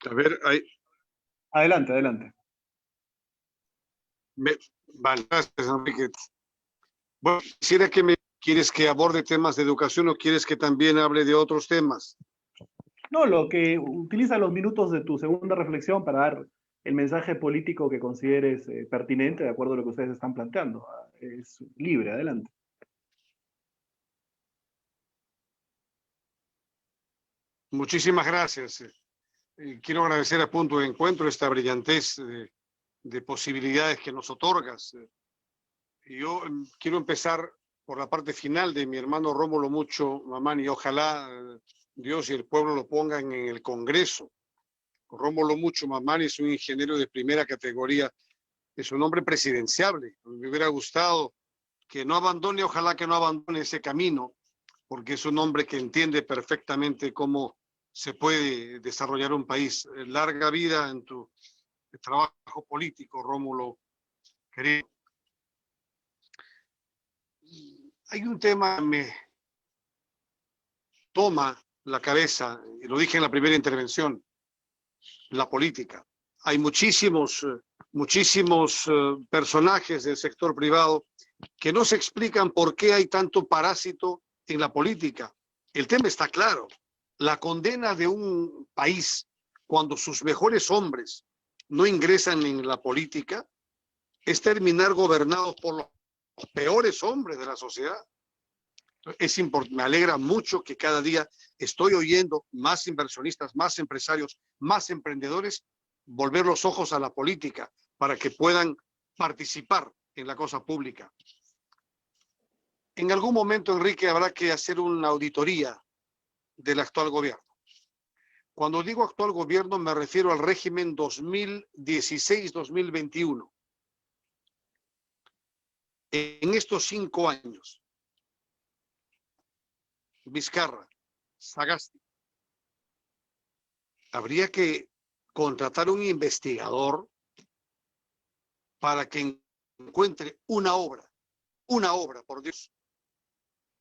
Speaker 6: A ver, ahí.
Speaker 1: Adelante, adelante.
Speaker 6: Vale, gracias, Enrique. Bueno, quisiera que ¿quieres que aborde temas de educación o quieres que también hable de otros temas?
Speaker 1: No, lo que utiliza los minutos de tu segunda reflexión para dar el mensaje político que consideres pertinente de acuerdo a lo que ustedes están planteando. Es libre, adelante.
Speaker 6: Muchísimas gracias. Quiero agradecer a Punto de Encuentro esta brillantez de posibilidades que nos otorgas. Yo quiero empezar por la parte final de mi hermano Rómulo Mucho Mamani. Ojalá Dios y el pueblo lo pongan en el Congreso. Rómulo Mucho Mamani es un ingeniero de primera categoría, es un hombre presidenciable. Me hubiera gustado que no abandone, ojalá que no abandone ese camino, porque es un hombre que entiende perfectamente cómo se puede desarrollar un país. Larga vida en tu trabajo político, Rómulo, querido. Hay un tema que me toma la cabeza, y lo dije en la primera intervención, la política. Hay muchísimos personajes del sector privado que no se explican por qué hay tanto parásito en la política. El tema está claro. La condena de un país cuando sus mejores hombres no ingresan en la política es terminar gobernados por los peores hombres de la sociedad. Me alegra mucho que cada día estoy oyendo más inversionistas, más empresarios, más emprendedores volver los ojos a la política para que puedan participar en la cosa pública. En algún momento, Enrique, habrá que hacer una auditoría del actual gobierno. Cuando digo actual gobierno me refiero al régimen 2016-2021. En estos 5 años, Vizcarra, Sagasti, habría que contratar un investigador para que encuentre una obra, por Dios.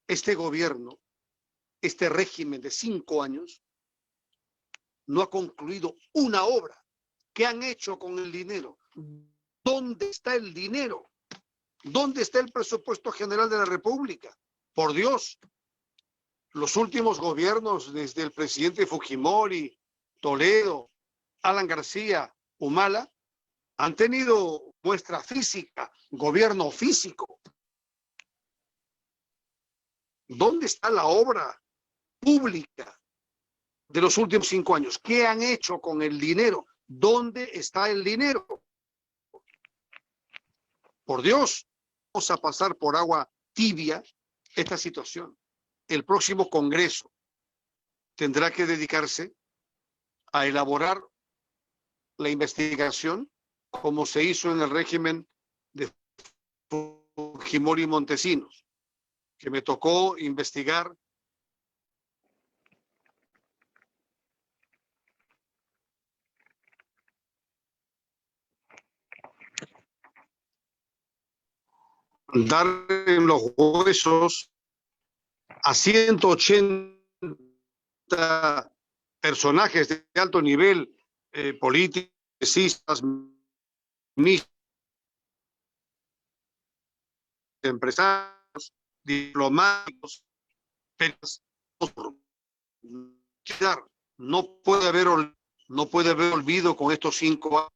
Speaker 6: Este gobierno, este régimen de 5 años, no ha concluido una obra. ¿Qué han hecho con el dinero? ¿Dónde está el dinero? ¿Dónde está el presupuesto general de la República? Por Dios, los últimos gobiernos, desde el presidente Fujimori, Toledo, Alan García, Humala, han tenido muestra física, gobierno físico. ¿Dónde está la obra pública de los últimos 5 años? ¿Qué han hecho con el dinero? ¿Dónde está el dinero? Por Dios, vamos a pasar por agua tibia esta situación. El próximo Congreso tendrá que dedicarse a elaborar la investigación como se hizo en el régimen de Fujimori y Montesinos, que me tocó investigar dar en los huesos a 180 personajes de alto nivel, políticos, ministros, empresarios, diplomáticos, pero no puede haber olvido con estos 5 años,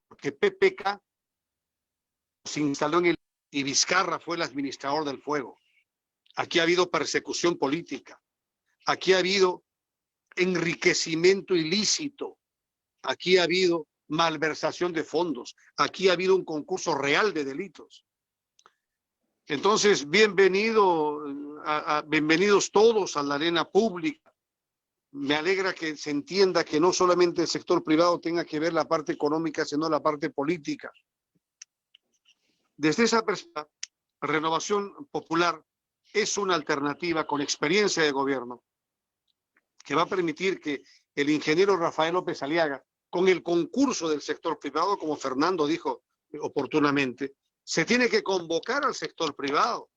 Speaker 6: porque PPK se instaló y Vizcarra fue el administrador del fuego. Aquí ha habido persecución política, aquí ha habido enriquecimiento ilícito, aquí ha habido malversación de fondos, aquí ha habido un concurso real de delitos. Entonces, bienvenidos todos a la arena pública. Me alegra que se entienda que no solamente el sector privado tenga que ver la parte económica, sino la parte política. Desde esa perspectiva, Renovación Popular es una alternativa con experiencia de gobierno que va a permitir que el ingeniero Rafael López Aliaga, con el concurso del sector privado, como Fernando dijo oportunamente, se tiene que convocar al sector privado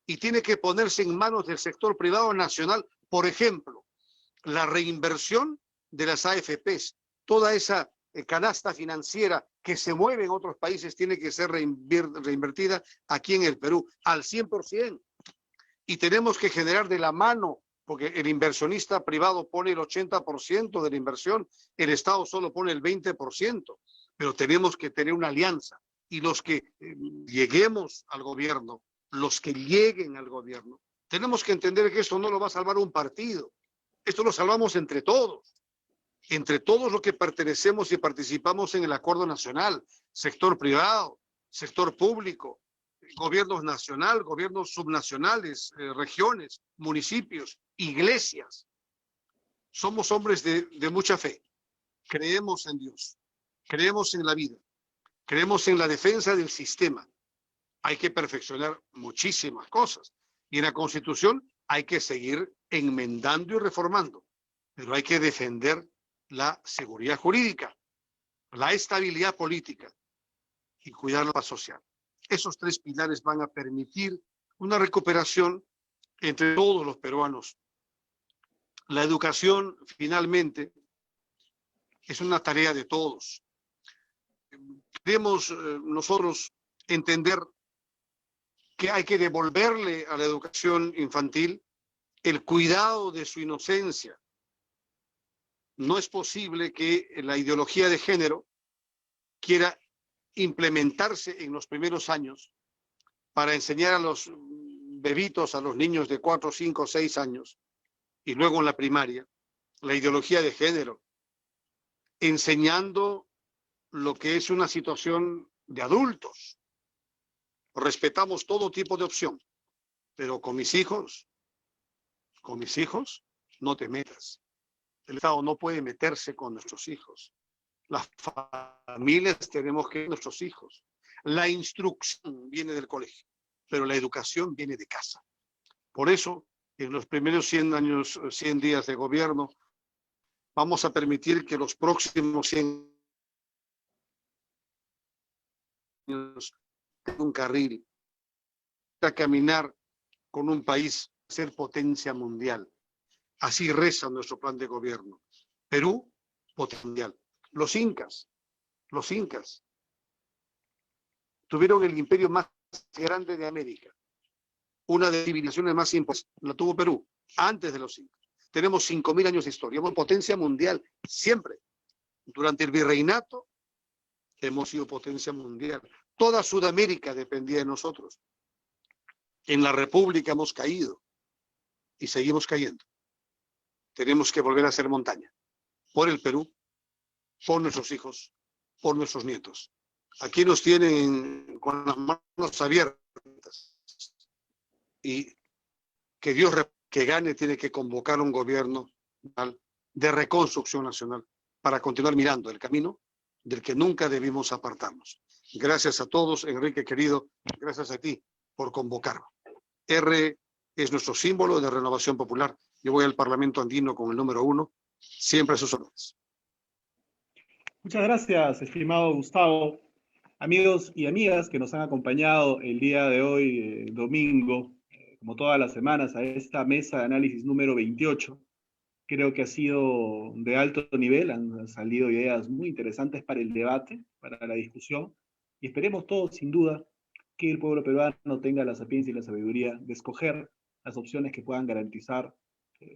Speaker 6: y tiene que ponerse en manos del sector privado nacional, por ejemplo, la reinversión de las AFPs, toda esa canasta financiera que se mueve en otros países tiene que ser reinvertida aquí en el Perú al 100%. Y tenemos que generar de la mano, porque el inversionista privado pone el 80% de la inversión, el Estado solo pone el 20%, pero tenemos que tener una alianza. Y los que lleguemos al gobierno, los que lleguen al gobierno, tenemos que entender que esto no lo va a salvar un partido. Esto lo salvamos entre todos los que pertenecemos y participamos en el acuerdo nacional, sector privado, sector público, gobiernos nacional, gobiernos subnacionales, regiones, municipios, iglesias. Somos hombres de mucha fe. Creemos en Dios, creemos en la vida, creemos en la defensa del sistema. Hay que perfeccionar muchísimas cosas. Y en la Constitución hay que seguir enmendando y reformando. Pero hay que defender la seguridad jurídica, la estabilidad política y cuidar la paz social. Esos 3 pilares van a permitir una recuperación entre todos los peruanos. La educación, finalmente, es una tarea de todos. Debemos nosotros entender que hay que devolverle a la educación infantil el cuidado de su inocencia. No es posible que la ideología de género quiera implementarse en los primeros años para enseñar a los bebitos, a los niños de 4, 5, 6 años, y luego en la primaria, la ideología de género, enseñando lo que es una situación de adultos. Respetamos todo tipo de opción, pero con mis hijos, no te metas. El Estado no puede meterse con nuestros hijos. Las familias tenemos que ver nuestros hijos. La instrucción viene del colegio, pero la educación viene de casa. Por eso, en los primeros 100 días de gobierno, vamos a permitir que los próximos 100 años tengan un carril para caminar con un país, ser potencia mundial. Así reza nuestro plan de gobierno. Perú, potencia mundial. Los incas tuvieron el imperio más grande de América. Una de las civilizaciones más importantes la tuvo Perú, antes de los incas. Tenemos 5.000 años de historia, somos potencia mundial, siempre. Durante el virreinato hemos sido potencia mundial. Toda Sudamérica dependía de nosotros. En la República hemos caído y seguimos cayendo. Tenemos que volver a ser montaña. Por el Perú, por nuestros hijos, por nuestros nietos. Aquí nos tienen con las manos abiertas. Y que Dios que gane tiene que convocar un gobierno de reconstrucción nacional para continuar mirando el camino del que nunca debimos apartarnos. Gracias a todos, Enrique querido, gracias a ti por convocarme. R es nuestro símbolo de Renovación Popular. Yo voy al Parlamento Andino con el número 1, siempre a sus órdenes.
Speaker 1: Muchas gracias, estimado Gustavo. Amigos y amigas que nos han acompañado el día de hoy, domingo, como todas las semanas, a esta mesa de análisis número 28. Creo que ha sido de alto nivel, han salido ideas muy interesantes para el debate, para la discusión, y esperemos todos, sin duda, que el pueblo peruano tenga la sapiencia y la sabiduría de escoger las opciones que puedan garantizar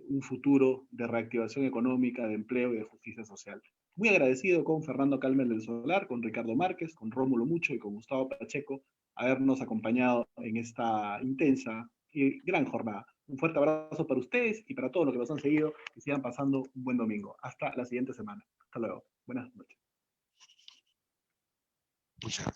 Speaker 1: un futuro de reactivación económica, de empleo y de justicia social. Muy agradecido con Fernando Calmer del Solar, con Ricardo Márquez, con Rómulo Mucho y con Gustavo Pacheco, habernos acompañado en esta intensa y gran jornada. Un fuerte abrazo para ustedes y para todos los que nos han seguido y sigan pasando un buen domingo. Hasta la siguiente semana. Hasta luego. Buenas noches.
Speaker 6: Muchas gracias.